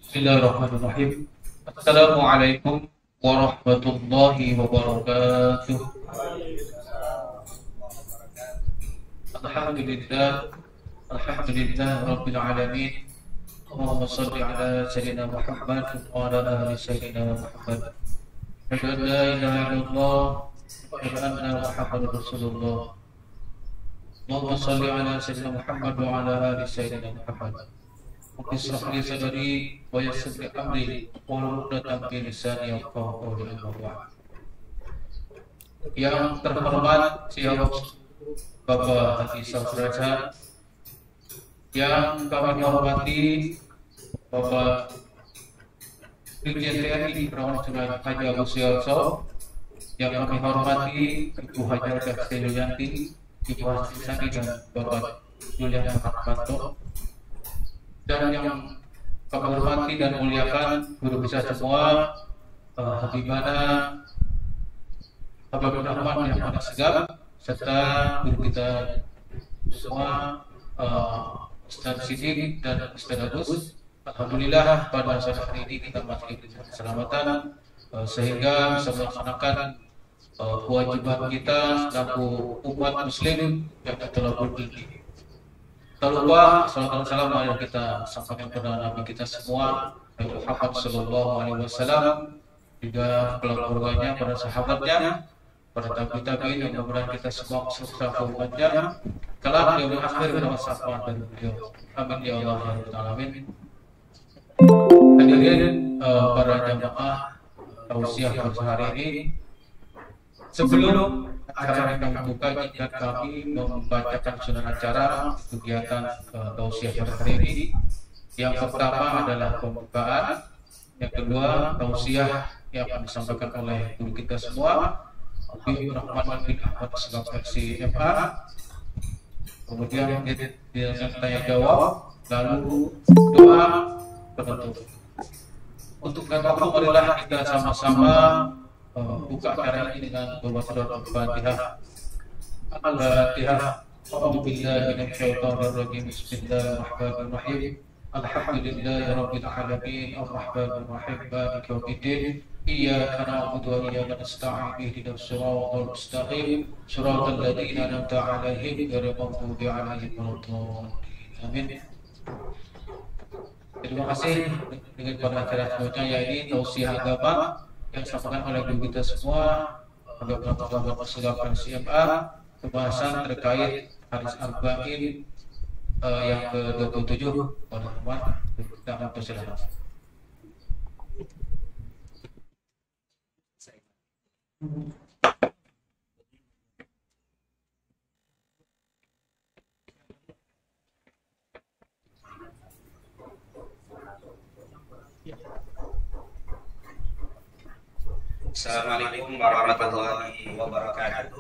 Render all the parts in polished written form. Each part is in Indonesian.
Bismillahirrahmanirrahim. Assalamualaikum warahmatullahi wabarakatuh. Alhamdulillah, alhamdulillah rabbil alamin. Allahumma shalli ala sayyidina Muhammad wa ala ali sayyidina Muhammad. Asyhadu an la ilaha illallah wa asyhadu anna Muhammadar Rasulullah. Allahumma shalli ala sayyidina Muhammad wa ala ali sayyidina Muhammad. Bismillah li sadri wa yassir li amri wa uqdatam min lisani yafqahu qawli. Yang terhormat Siap Bapak Haji Saudara, yang kami hormati Bapak Brigjen TNI Perawan Jenderal Haji Agus Suyoso, yang kami hormati Ibu Hajar Dasti Yulianti, Ibu Hasti Sani, dan Bapak Julian Markanto, dan yang kami hormati dan muliakan guru besar semua, Habibana Habibur Rahman yang pada segap, serta guru kita semua, Ustaz Sidik dan Ustaz Agus. Alhamdulillah pada saat hari ini kita masih diberikan keselamatan sehingga bisa melaksanakan kewajiban kita selaku umat muslim yang telah berdiri. Tak lupa salam yang kita sampaikan kepada Nabi kita semua, Muhammad Sallallahu Alaihi Wasallam, juga keluarganya, para sahabatnya, para tabi'in yang mudah kita semua sukses umatnya, kelak di akhir masa dari beliau. Amin ya Allah ya Rabbal Alamin. Hadirin para jamaah tausiah pada hari ini, sebelum acara yang kami buka, ingat kami membacakan sunnah acara kegiatan tausiah pada hari ini. Yang pertama adalah pembukaan, yang kedua tausiah yang akan disampaikan oleh guru kita semua, Habibur Rahman bin Ahmad Segap versi MA. Kemudian dengan tanya jawab, lalu doa penutup. Untuk waktu marilah kita sama-sama buka acara ini dengan membaca doa Al-Fatihah. Al-Fatihah. A'udzu billahi minasyaitonir rajim. Bismillahirrahmanirrahim. Alhamdulillahirabbil alamin. Arrahmanir rahim. Maliki yaumiddin. Iyyaka na'budu wa iyyaka nasta'in. Ihdinas siratal mustaqim. Shiratal ladzina an'amta 'alaihim ghairil maghdubi 'alaihim waladdallin. Amin. Terima kasih dengan pada acara selanjutnya, yaitu tausiah agama yang disampaikan oleh guru kita semua, Bapak Segap versi MA, pembahasan terkait hadis arba'in yang ke-27. Teman-teman, kita akan persilakan. Assalamualaikum warahmatullahi wabarakatuh.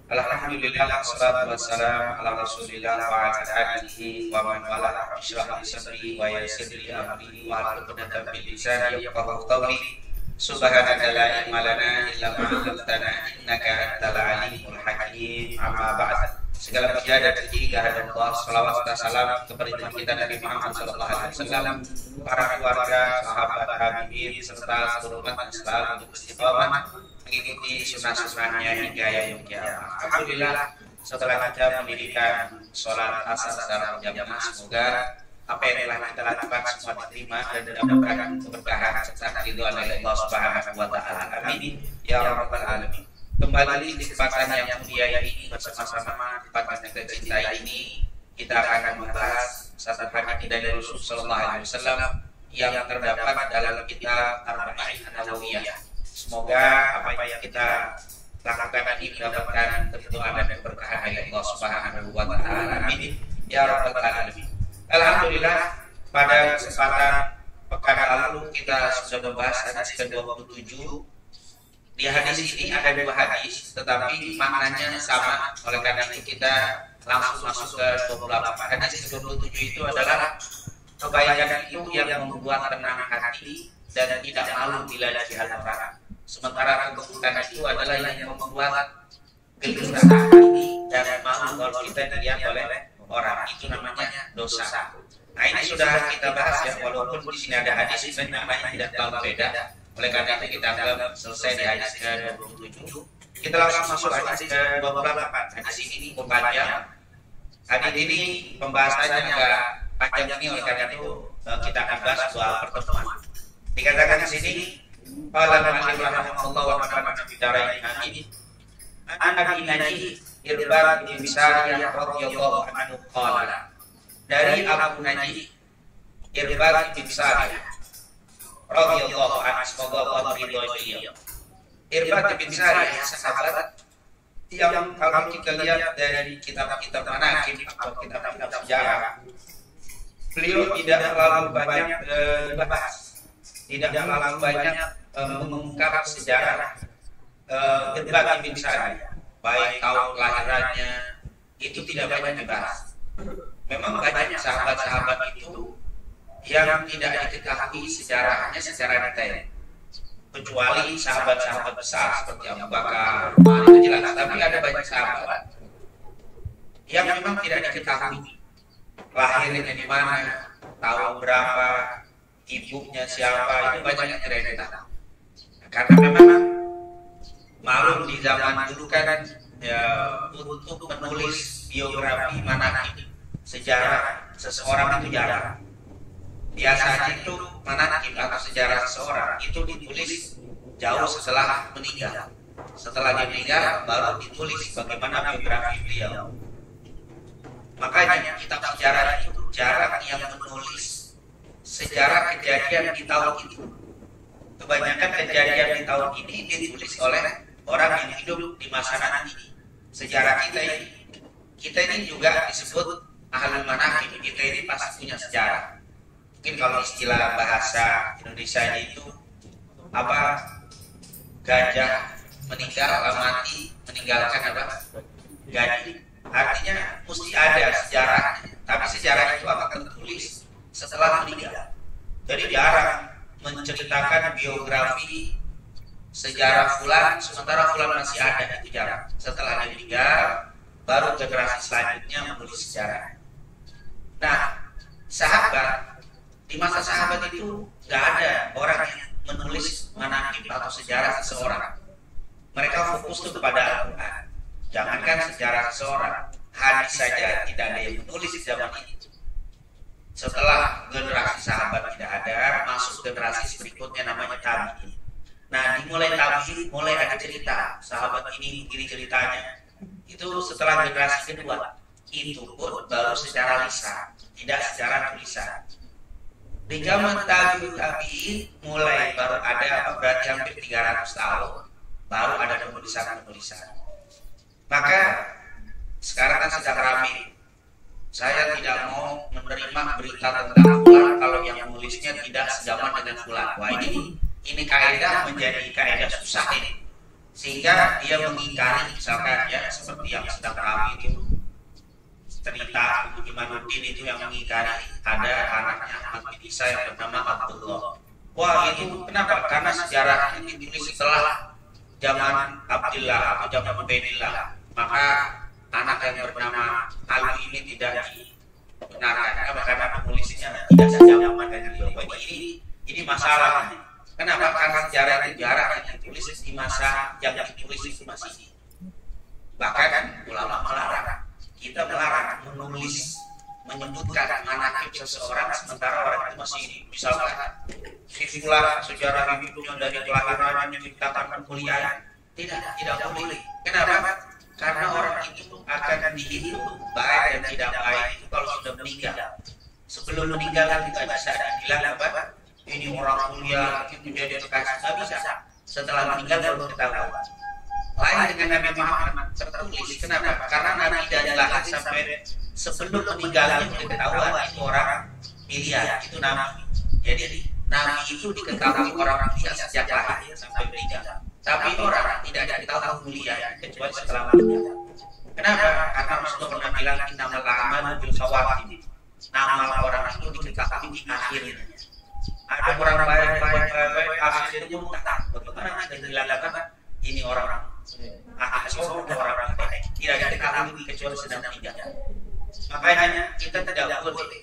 Alhamdulillah wassalatu wassalamu ala Rasulillah wa ala alihi wa man wala. Ishrah li sadri wa yassir li amri wa hlul 'uqdatam min lisani yafqahu qawli. Subhanaka la ilma lana illa ma 'allamtana innaka antal alimul hakim. Amma ba'd. Segala puji dan puji kehadirat Allah, salawat dan salam kepada Tuhan kita Nabi Muhammad sallallahu alaihi wasallam, para keluarga, sahabat, hadirin serta seluruh umat yang selalu untuk istiqomah mengikuti sunnah-sunnahnya hingga yaumul kiamat. Alhamdulillah, setelah kita mendirikan sholat asar secara berjamaah, semoga apa yang telah kita lakukan semua diterima dan mendapatkan keberkahan serta ridho dari Allah Subhanahu wa taala. Amin ya rabbal alamin. Kembali di kesempatan yang mulia ini bersama-sama kesempatan yang tercintai ini, kita akan membahas satu hadis dari Rasul sallallahu alaihi wasallam yang terdapat dalam kitab Arba'in An-Nawawiyah. Semoga apa yang kita lakukan ini mendapatkan keberkahan dan keberkahan dari Allah Subhanahu wa taala. Amin ya rabbal alamin. Alhamdulillah, pada kesempatan pekan lalu kita sudah membahas hadis ke-27 Di hadis ini ada dua hadis, tetapi maknanya sama. Oleh karena itu kita langsung masuk ke 28. Hadis ke-27 itu adalah kebaikan itu yang membuat tenang hati dan tidak malu bila dilihat orang. Sementara keburukan itu adalah yang membuat gelisah hati dan malu kalau kita dilihat oleh orang. Itu namanya dosa. Nah, ini sudah kita bahas ya, walaupun di sini ada hadis sebenarnya namanya tidak terlalu beda. Oleh karena itu kita anggap selesai di hadis ke-27. Kita langsung masuk hadis ke-28. Hadis ini cukup panjang. Hadis ini pembahasannya agak panjang ini, oleh karena itu kita akan bahas dua pertemuan. Dikatakan di sini, qala al-mu'allif rahimahullah wa nafa'ana bi darain amin. An Abi Najih Irbad bin Sariyah radhiyallahu anhu qala. Dari Abu Najih Irbad bin Sariyah radhiyallahu anhu, semoga Allah meridhoi beliau. Irbad bin Sariyah sahabat yang kalau kita lihat dari kitab-kitab manaqib atau kitab-kitab sejarah, beliau tidak terlalu banyak dibahas, tidak terlalu banyak mengungkap sejarah Irbad bin Sariyah, baik tahun kelahirannya itu tidak banyak dibahas. Memang banyak sahabat-sahabat itu yang tidak diketahui sejarahnya secara detail, kecuali sahabat-sahabat besar seperti Abu Bakar, Umar, itu jelas. Tapi ada banyak sahabat yang memang tidak diketahui lahirnya di mana, tahun berapa, ibunya siapa, itu banyak yang tidak diketahui. Karena memang maklum di zaman dulu kan ya, untuk menulis biografi manaqib sejarah seseorang itu jarang. Biasanya itu manaqib atau sejarah seseorang itu ditulis jauh setelah meninggal. Setelah dia meninggal baru ditulis bagaimana biografi beliau. Makanya kitab sejarah itu jarang yang menulis sejarah kejadian di tahun itu. Kebanyakan kejadian di tahun ini ditulis oleh orang yang hidup di masa nanti. Sejarah kita ini juga disebut ahlul manaqib. Kita ini pasti punya sejarah. Mungkin kalau istilah bahasa Indonesia itu apa, gajah meninggal mati meninggalkan apa, gaji. Artinya mesti ada sejarahnya, tapi sejarah itu akan tertulis setelah meninggal. Jadi jarang menceritakan biografi sejarah fulan sementara fulan masih ada, itu jarang. Setelah dia meninggal baru generasi selanjutnya menulis sejarah. Nah, sahabat di masa sahabat itu nggak ada orang yang menulis manaqib atau sejarah seseorang. Mereka fokus tuh kepada Al-Quran. Jangankan sejarah seseorang, hadis saja tidak ada yang menulis di zaman itu. Setelah generasi sahabat tidak ada, masuk generasi berikutnya namanya tabi'in. Nah, dimulai tabi'in, mulai ada cerita sahabat ini ceritanya. Itu setelah generasi kedua. Itu pun baru secara lisan, tidak secara tulisan. Di zaman tabi'in mulai baru ada, berarti hampir 300 tahun baru ada penulisan-penulisan. Maka sekarang kan sedang ramai. Saya tidak mau menerima berita tentang fulan kalau yang menulisnya tidak sejaman dengan fulan. Wah, ini kaidah menjadi kaidah susah ini. Sehingga dia mengingkari, misalkan ya seperti yang sedang ramai itu cerita Ibu Imanuddin itu yang mengingkari ada anaknya Ahmad bin Isa yang bernama Abdullah. Wah, itu kenapa? Karena sejarahnya ditulis setelah zaman Abdullah atau zaman Ubaidillah. Maka anak yang bernama Ali ini tidak dibenarkan karena penulisnya tidak sejaman dengan beliau. Ini masalah. Kenapa? Karena sejarah yang ditulis di masa yang ditulis itu masih. Bahkan ulama melarang. Kita melarang menulis, menyebutkan manaqib seseorang sementara orang itu masih hidup. Misalkan sisilah sejarah hidupnya dari kelahirannya dikatakan kuliah, tidak boleh. Kenapa? Karena orang itu akan dihitung baik dan tidak baik itu kalau sudah meninggal. Sebelum meninggal kita bisa dibilang apa? Ini orang mulia, itu jadi kekasih. Tidak bisa. Setelah meninggal baru ketahuan. Lain dengan Nabi Muhammad tertulis. Kenapa? Karena Nabi dari lahir sampai sebelum meninggalnya diketahui itu orang pilihan, itu Nabi. Jadi Nabi itu diketahui orang mulia sejak lahir sampai meninggal. Tapi orang tidak tahu mulia kecuali setelah meninggal. Kenapa? Karena Rasulullah pernah bilang innamal a'malu bil khawatim. Amal orang itu diketahui di akhirnya. Ada orang baik akhirnya murtad. Bagaimana kita dilakukan ini orang orang baik tidak diketahui kecuali sedang meninggal. Makanya kita tidak boleh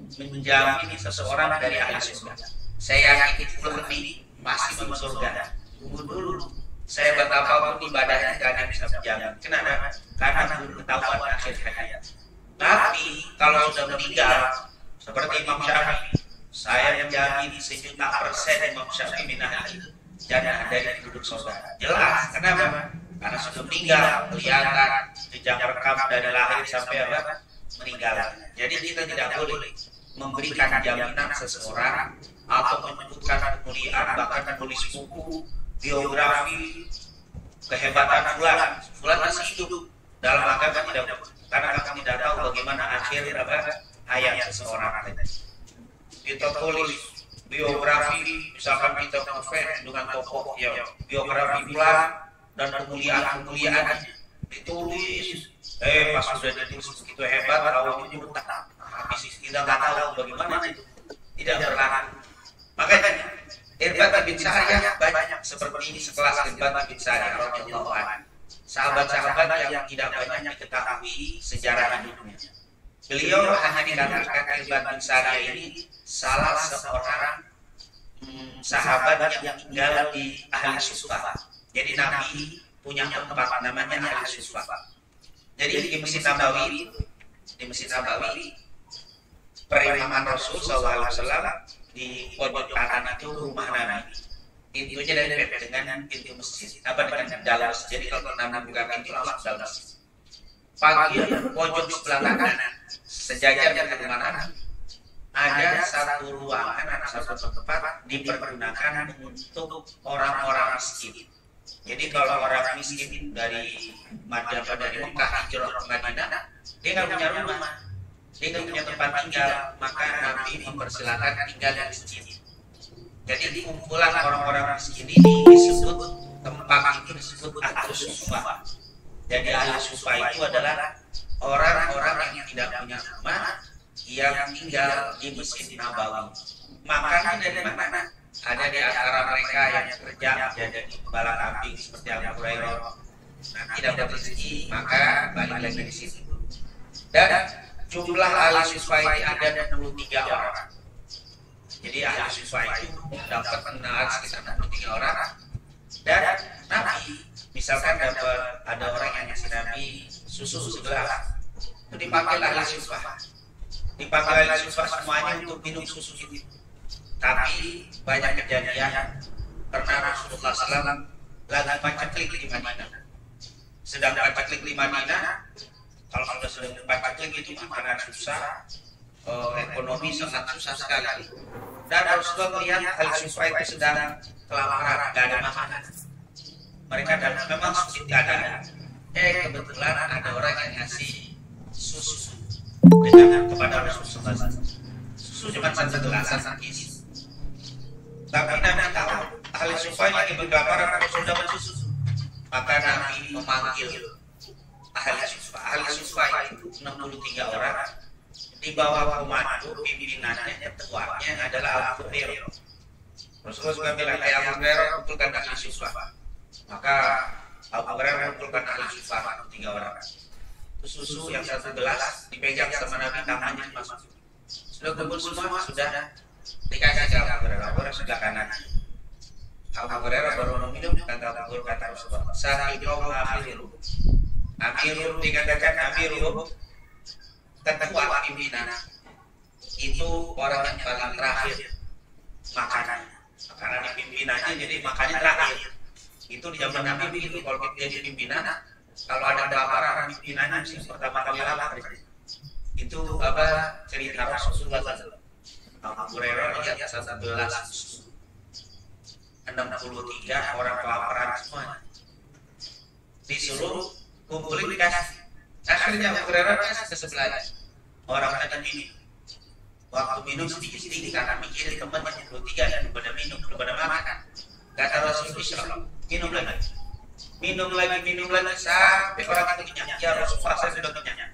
menjamin seseorang dari ahli surga. Saya yakin puluh ini masih masuk surga. Tunggu dulu. Saya betapa pun ibadahnya tidak ada yang bisa menjamin. Kenapa? Karena belum ketahuan akhir hayat. Tapi kalau sudah meninggal, seperti Imam Syafi'i, saya menjamin 1.000.000% Imam Syafi'i minahil jangan ada yang duduk surga. Jelas. Kenapa? Karena sudah meninggal, kelihatan jejak rekam dari lahir sampai meninggal. Jadi kita tidak boleh memberikan jaminan seseorang atau menyebutkan kemuliaan, bahkan menulis buku biografi kehebatan fulan masih hidup. Dalam agama tidak boleh, karena kami tidak tahu bagaimana akhir hayat seseorang. Kita tulis biografi, misalkan kita ngefans dengan tokoh ya, biografi fulan dan kemuliaan-kemuliaannya ditulis. Pas sudah ditulis begitu hebat, awalnya murtad. Habis kita nggak tahu bagaimana itu, tidak berlaku. Makanya Irbad bin Sariyah banyak seperti ini sekelas Irbad bin Sariyah radhiyallahu anhu. Sahabat-sahabat yang tidak banyak diketahui sejarah hidupnya. Beliau hanya dikatakan Irbad bin Sariyah ini salah seorang sahabat yang tinggal di ahli sufa. Jadi Nabi punya tempat namanya ahli sufa. Jadi di Masjid Nabawi, perimaman Rasul SAW di pojok kanan itu rumah Nabi. Pintunya dari dengan pintu masjid. Dengan dalam masjid. Jadi kalau Nabi buka pintu langsung dalam masjid. Bagian pojok sebelah kanan sejajar dengan rumah Nabi ada satu ruangan atau satu tempat dipergunakan untuk orang-orang miskin. Jadi kalau orang miskin dari Mekah hijrah ke Madinah, dia nggak punya rumah, dia nggak punya tempat tinggal, maka Nabi mempersilahkan tinggal di masjid. Jadi kumpulan orang-orang miskin ini disebut tempat itu disebut ahlus sufa. Jadi ahlus sufa itu adalah orang-orang yang tidak punya rumah yang tinggal di Masjid Nabawi. Makannya dari mana? Ada di antara mereka yang kerja menjadi gembala kambing seperti Abu Hurairah. Tidak dapat rezeki, maka balik lagi di situ. Dan jumlah ahli sufa ini ada 63 orang. Jadi ahli sufa itu dapat mengenal sekitar 63 orang. Dan Nabi, misalkan dapat ada orang yang ngasih Nabi susu segelas, itu dipakai ahli sufa. Dipakai ahli sufa semuanya untuk minum susu itu. Tapi banyak kejadian pernah Rasulullah SAW lagi pacaklik di Madinah. Sedang pacaklik di Madinah, kalau sudah pacaklik itu makanan susah, ekonomi sangat susah sekali. Dan Rasulullah melihat hal sufa itu sedang kelaparan, tidak ada makanan. Mereka memang sulit keadaan. Kebetulan ada orang yang ngasih susu kepada Rasulullah. Susu cuma satu gelasan isi. Tapi Nabi tahu ahli sufa lagi bergambaran sudah bersusu. Maka Nabi memanggil ahli sufa. Ahli sufa itu 63 orang. Di bawah komando pimpinannya, ketuanya adalah Abu Hurairah. Rasulullah juga bilang, Abu Hurairah kumpulkan ahli sufa. Maka Abu Hurairah kumpulkan ahli sufa 3 orang. Susu yang satu gelas dipegang sama Nabi, tangannya masuk. Sudah kumpul semua, sudah dikasih ke Abu Hurairah sebelah kanan. Abu Hurairah baru minum, kata Rasulullah, saat itu Amirul dikatakan Amirul ketua pimpinan itu orang yang paling terakhir makanan di pimpinannya, jadi makannya terakhir. Itu di zaman Nabi begitu, kalau dia jadi pimpinan, kalau ada kelaparan pimpinannya sih pertama kali lapar. Itu cerita Rasulullah SAW. Abu Hurairah lihat 63 orang kelaparan semua. Disuruh kumpulin dikasih. Akhirnya Abu Hurairah kasih ke sebelahnya. Orang akan minum. Waktu minum sedikit-sedikit karena mikir teman-teman 23 dan belum pada minum, belum pada makan. Kata Rasulullah, minum lagi sampai orang itu kenyang. Ya Rasulullah, saya sudah kenyang.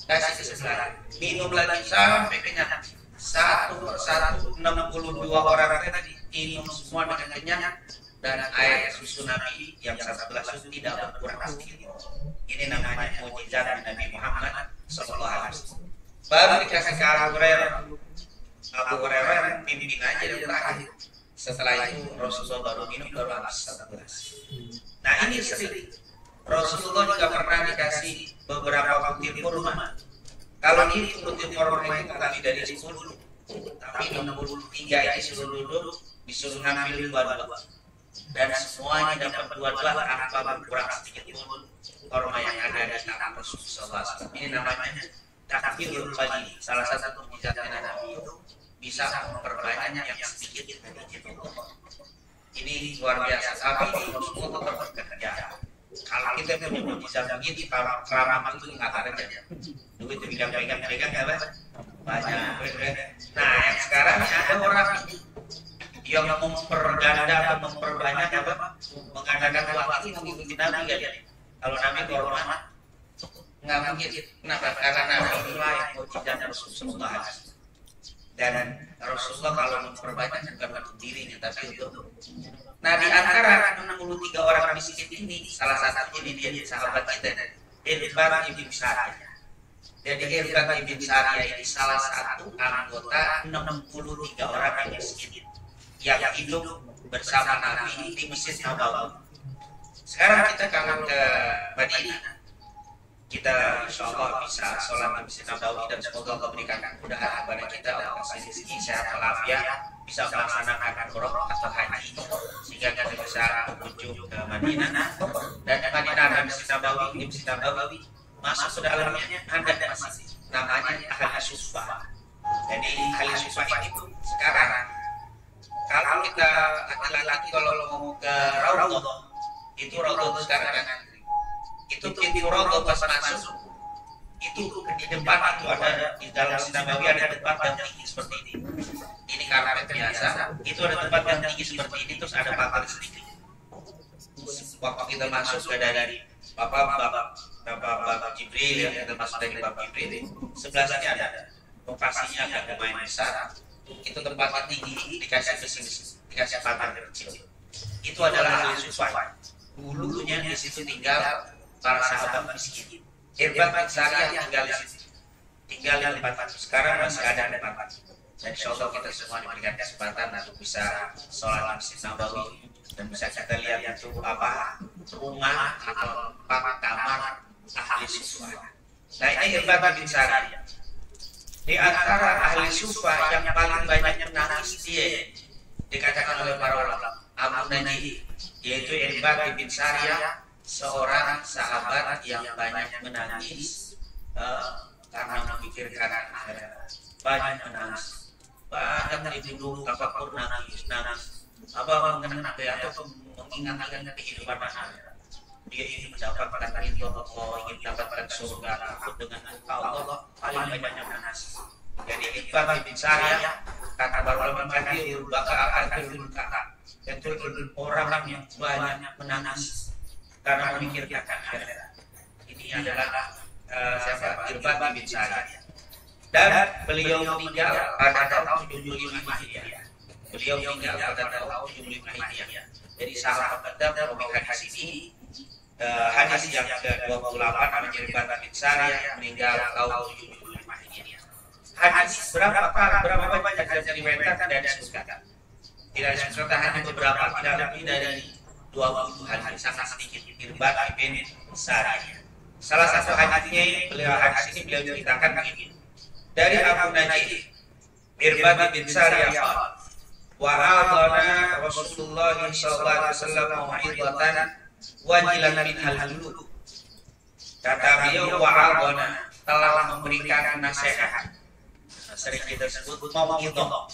Kasih ke sebelah, minum lagi sampai kenyang. Satu persatu 62 orang tadi minum semua dengan kenyang, dan air susu Nabi yang 11 itu tidak berkurang sedikit. Ini namanya mukjizat Nabi Muhammad Sallallahu Alaihi Wasallam. Baru dikasih ke Abu Hurairah pimpin aja dan terakhir. Setelah itu Rasulullah baru minum, baru habis 11. Nah ini sering Rasulullah juga pernah dikasih beberapa butir kurma. Kalau ini butir kurma itu tadi dari 10, tapi 63 ini suruh duduk, disuruh ngambil dua-dua, dan semuanya dapat dua-dua tanpa berkurang sedikit pun kurma yang ada di tangan Rasulullah SAW. Ini namanya takbirul qalil. Salah satu mukjizatnya Nabi itu bisa memperbanyak yang sedikit sedikit. Ini luar biasa. Tapi Rasulullah tetap bekerja. Kalau kita punya mukjizat begitu, keramat itu nggak ada aja. Duit itu pegang apa? Banyak. Nah, yang sekarang ada orang yang memperganda atau memperbanyak apa? Menggandakan uang itu mengikuti Nabi ya. Kalau Nabi korban nggak mungkin. Kenapa? Karena Nabi lain mukjizat Rasulullah. Dan Rasulullah kalau memperbanyak bukan untuk dirinya, tapi untuk. Nah, di antara 63 orang miskin ini, salah satunya dia sahabat kita, Irbad ibn Sariyah. Jadi Irbad ibn Sariyah ini salah satu anggota 63 orang yang miskin yang hidup bersama Nabi di Masjid Nabawi. Sekarang kita kalau ke Madinah, kita insya Allah bisa sholat di Masjid Nabawi, dan semoga Allah berikan kemudahan kepada kita, Allah kasih rezeki sehat walafiat, bisa melaksanakan umroh atau haji, sehingga kita bisa berkunjung ke Madinah. Dan di Madinah ada Masjid Nabawi, di Masjid Nabawi masuk ke dalamnya ada masjid namanya Ahli Sufah. Jadi Ahli Sufah itu sekarang kalau kita laki-laki kalau mau ke Raudhah, itu Raudhah sekarang kan itu pintu Raudhah pas masuk itu di depan itu ada, di dalam Masjid Nabawi ada tempat yang tinggi seperti ini. Ini karpet biasa, itu ada tempat yang tinggi seperti ini, terus ada pagar sedikit. Waktu kita masuk ke dari Bapak Jibril, yang kita masuk dari Bapak Jibril, sebelah sini ada lokasinya agak lumayan besar. Itu tempatnya tinggi, dikasih besi, dikasih pagar kecil. Itu adalah Ahli Sufah. Dulunya di situ tinggal para sahabat miskin. Irbad bin Sariyah tinggal di situ, tinggal di tempat itu. Sekarang masih ada tempat. Dan insya Allah kita semua diberikan kesempatan untuk bisa sholat di Masjid Nabawi, dan bisa kita lihat itu apa rumah atau tempat kamar Ahli Sufah. Nah ini Irbad bin Sariyah. Di antara Ahli Sufah yang paling banyak menangis dia dikatakan oleh para ulama Abu Najih, yaitu Irbad bin Sariyah, seorang sahabat yang banyak menangis karena memikirkan akhirat. Banyak menangis, banyak dibunuh, kapapur nangis, apa mengenang atau mengingat-ingat kehidupan akhirat. Dia ingin mendapatkan ridho Allah, ingin mendapatkan surga, takut dengan Allah, paling banyak menangis. Jadi Irbad bin Sariyah, kata para ulama tadi, akan kata itu orang yang banyak menangis karena memikirkan akhirat. Ini adalah siapa? Irbad bin Sariyah. Dan beliau meninggal pada tahun 75 Hijriah. Beliau meninggal pada tahun 75 Hijriah. Jadi sahabat Badar memiliki hadis ini, hadis yang ke-28 namanya Irbad bin Sariyah meninggal tahun 75 Hijriah. Hadis berapa banyak hadis diriwayatkan dari surga. Tidak disebutkan hanya beberapa, tidak lebih dari 20 hadis, sangat sedikit. Irbad bin Sariyah. Salah satu hadisnya hadis ini beliau ceritakan begini. Dari Abu Najih, Irbad bin Sariyah, wa adana Rasulullah sallallahu alaihi wasallam mau'izatan wajilan minhal qulub. Kata beliau, wa adana, telah memberikan nasihat. Sering kita sebut mau'izah.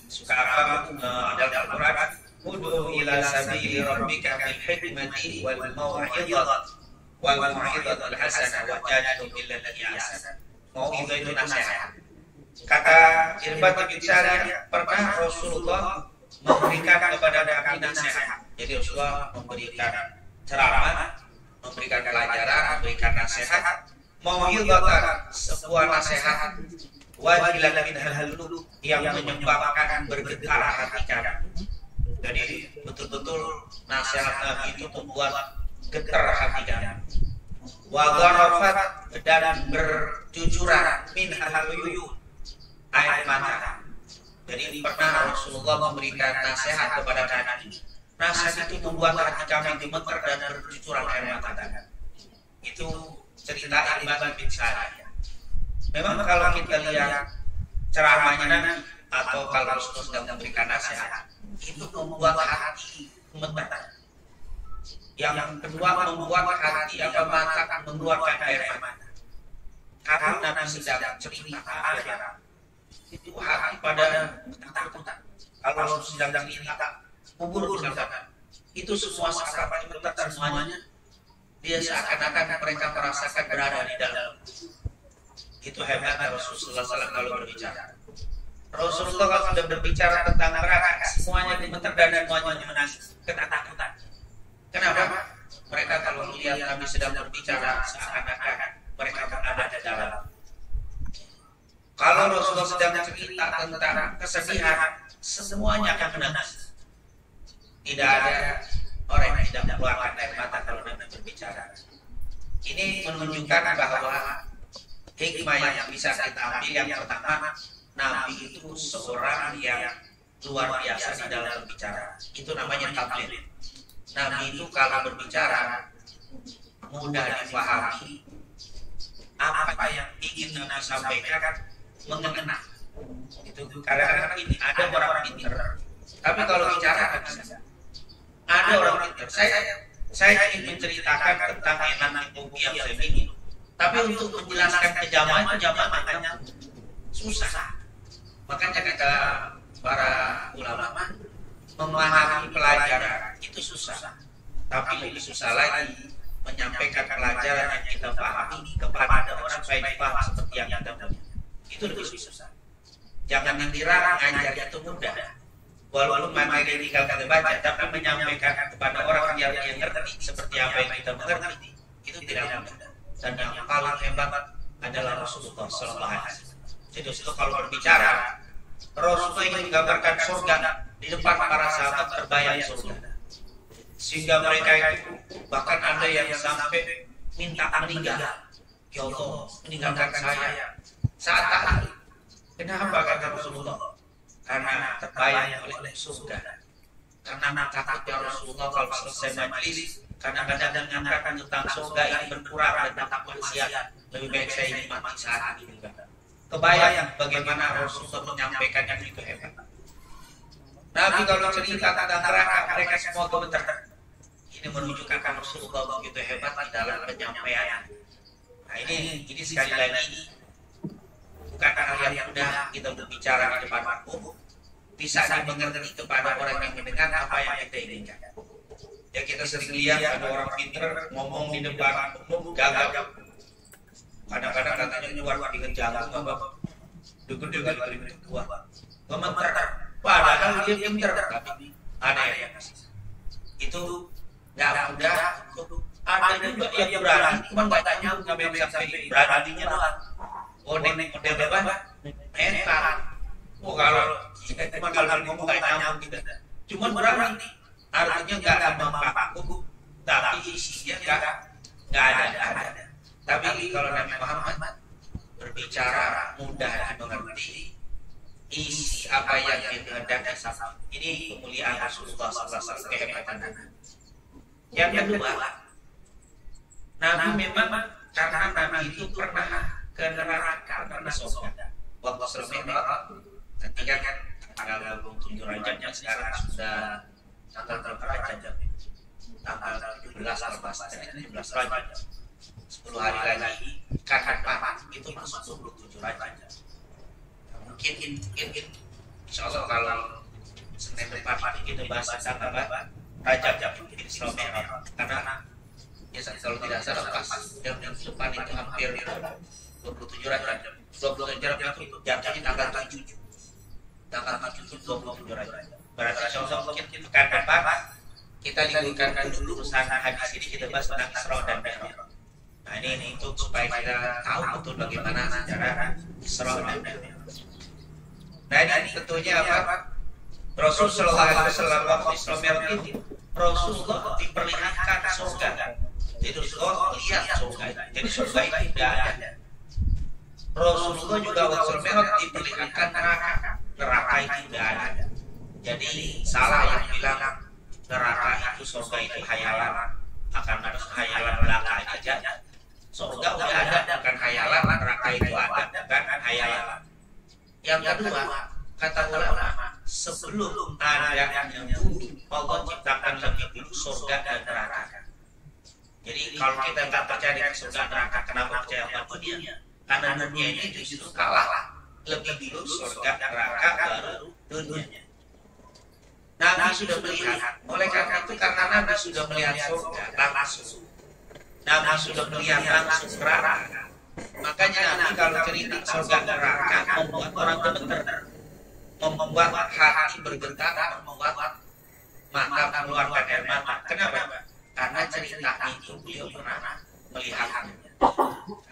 Suka apa dalam Al-Quran, ud'u ila sabili rabbika bil hikmati wal mau'izati hasanah wa jadilhum billati ahsan. Mau'izah itu nasihat. Kata Irbad bin Sariyah, pernah Rasulullah memberikan kepada kami nasihat. Jadi Rasulullah memberikan ceramah, memberikan pelajaran, memberikan nasihat, mau'izatan, sebuah nasihat wajilan minhal qulub yang menyebabkan bergetar hati kami. Jadi betul-betul nasihat Nabi itu membuat getar hati kami. Wa gharafat, dan bercucuran minhal uyun, air mata. Jadi pernah Rasulullah memberikan nasihat kepada kami. Nasihat itu membuat hati kami gemetar dan bercucuran air mata. Itu cerita Irban bin Sariyah. Memang kalau kita lihat ceramahnya Nabi atau kalau Rasulullah sedang memberikan nasihat, itu membuat hati gemetar. Yang kedua, membuat hati atau mata mengeluarkan air mata. Karena Nabi sedang cerita akhirat, itu hati pada ketakutan. Kalau Rasul sedang cerita kubur misalkan, itu semua sahabat gemetar semuanya. Dia seakan-akan mereka merasakan berada di dalam. Itu hebatnya Rasulullah SAW kalau berbicara. Rasulullah kalau sudah berbicara tentang neraka, semuanya gemetar dan semuanya menangis ketakutan. Kenapa? Mereka kalau melihat Nabi sedang berbicara seakan-akan mereka berada di dalam. Kalau Rasulullah sedang cerita tentang kesedihan, semuanya akan menangis. Tidak ada orang yang tidak mengeluarkan air mata kalau Nabi berbicara. Ini menunjukkan bahwa hikmah yang bisa kita ambil yang pertama, Nabi itu seorang yang luar biasa di dalam berbicara. Itu namanya tabligh. Nabi itu kalau berbicara mudah dipahami, apa yang ingin Nabi sampaikan mengena. Itu kadang-kadang ini ada orang pintar, tapi kalau bicara nggak bisa. Ada orang pintar. Saya ingin menceritakan tentang enak kopi yang saya minum, tapi untuk menjelaskan ke jamaah makanya susah. Makanya kata para ulama, memahami pelajaran itu susah, tapi lebih susah lagi menyampaikan pelajaran yang kita pahami kepada orang supaya dipahami seperti yang kita punya. Itu lebih susah. Jangan dikira ngajar itu mudah. Walaupun materi tinggal kita baca, tapi menyampaikan kepada orang yang ngerti seperti apa yang kita mengerti, itu tidak mudah. Dan yang paling hebat adalah Rasulullah SAW. Jadi Rasulullah kalau berbicara, Rasulullah ingin menggambarkan surga di depan para sahabat terbayang surga. Sehingga mereka itu bahkan ada yang sampai minta meninggal. Ya Allah, meninggalkan saya saat tadi. Kenapa kata Rasulullah? Karena terbayang oleh surga. Karena takutnya Rasulullah kalau selesai majlis, kadang-kadang menyampaikan tentang surga ini berkurang dan tak maksiat. Lebih baik saya ini mati saat ini. Kebayang bagaimana Rasulullah menyampaikan yang itu hebat. Nabi kalau cerita tentang neraka, mereka semua gemetar. Ini menunjukkan Rasulullah begitu hebat di dalam penyampaian. Nah ini sekali lagi bukan hal yang mudah kita berbicara di depan umum, bisa dimengerti kepada orang yang mendengar apa yang kita inginkan. Ya kita sering lihat ada orang pintar ngomong di depan umum gagal. Kadang-kadang katanya keluar dengan jalan bapak deg-deg kali kedua gemetar. Padahal dia pintar, tapi ada yang kasih. Itu nggak mudah. Ada juga yang berani, cuma nggak tanya nggak sampai beraninya doang. Oh nenek model bebas, mental. Oh kalau ngomong nggak nyambung kita. Cuma berani, artinya nggak ada mampu, tapi isinya nggak ada. Tapi kalau Nabi Muhammad berbicara mudah dimengerti, isi apa yang dikehendaki sama. Ini kemuliaan Rasulullah SAW, kehebatan Nabi. Yang kedua, Nabi memang karena Nabi itu pernah ke neraka, pernah surga. Waktu Rasulullah ketika kan tanggal 27 Rajab yang sekarang sudah tanggal berapa Rajab? Tanggal 17 Rajab. 10 hari lagi kakak paman itu masuk 27 Rajab. Mungkin insya Allah kalau Senin depan kita bahas tentang Rajab mungkin Islam Merah, karena ya kalau tidak salah pas yang depan itu hampir 27 Rajab. 27 Rajab itu jatuhnya tanggal 7. tanggal 27 Rajab. Berarti insya Allah mungkin pekan depan kita liburkan dulu urusan hadis ini, kita bahas tentang Isra dan Mi'raj. Nah ini untuk supaya kita tahu betul bagaimana sejarah Isra dan Mi'raj. Nah ini tentunya apa? Rasulullah SAW waktu Isra Mi'raj itu Rasulullah diperlihatkan surga. Jadi Rasulullah lihat surga. Jadi surga itu tidak ada. Rasulullah juga waktu Isra Mi'raj diperlihatkan neraka. Neraka itu tidak ada. Jadi salah yang bilang neraka itu surga itu hayalan, akan ada hayalan belaka aja. Surga udah ada, bukan hayalan. Neraka itu ada, bukan hayalan. Yang kedua, kata ulama, sebelum ada yang dulu, Allah ciptakan lebih dulu surga dan neraka. Jadi kalau kita tak percaya dengan surga neraka, kenapa percaya pada dunia? Karena dunia ini justru kalah. Lebih dulu surga neraka baru dunia. Nabi sudah melihat, oleh karena itu karena Nabi sudah melihat surga langsung, Nabi sudah melihat langsung neraka, makanya Nabi kalau cerita surga neraka membuat orang gemeter, membuat hati bergetar, membuat mata mengeluarkan air mata. Kenapa? Karena cerita itu beliau pernah melihatnya.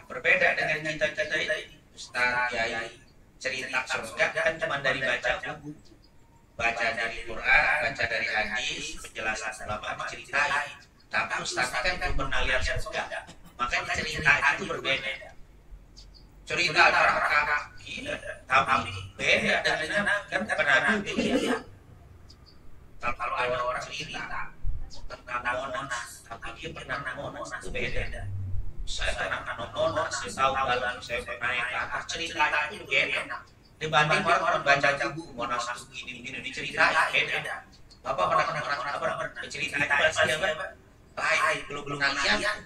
Berbeda dengan kita ini, Ustaz, Kiai, cerita surga kan cuma dari baca buku, baca dari Quran, baca dari hadis, penjelasan ulama diceritain. Tapi Ustaz kan pernah lihat surga, makanya cerita itu berbeda. Cerita neraka, tapi beda dengan kan pernah lihat. Kalau ada orang cerita tentang Monas, tapi dia pernah Monas itu beda. Saya pernah Monas, saya tahu kalau saya pernah naik ke atas, cerita itu beda. Dibanding orang baca buku Monas begini diceritain beda. Bapak pernah cerita itu pasti apa? Lain, belum lihat.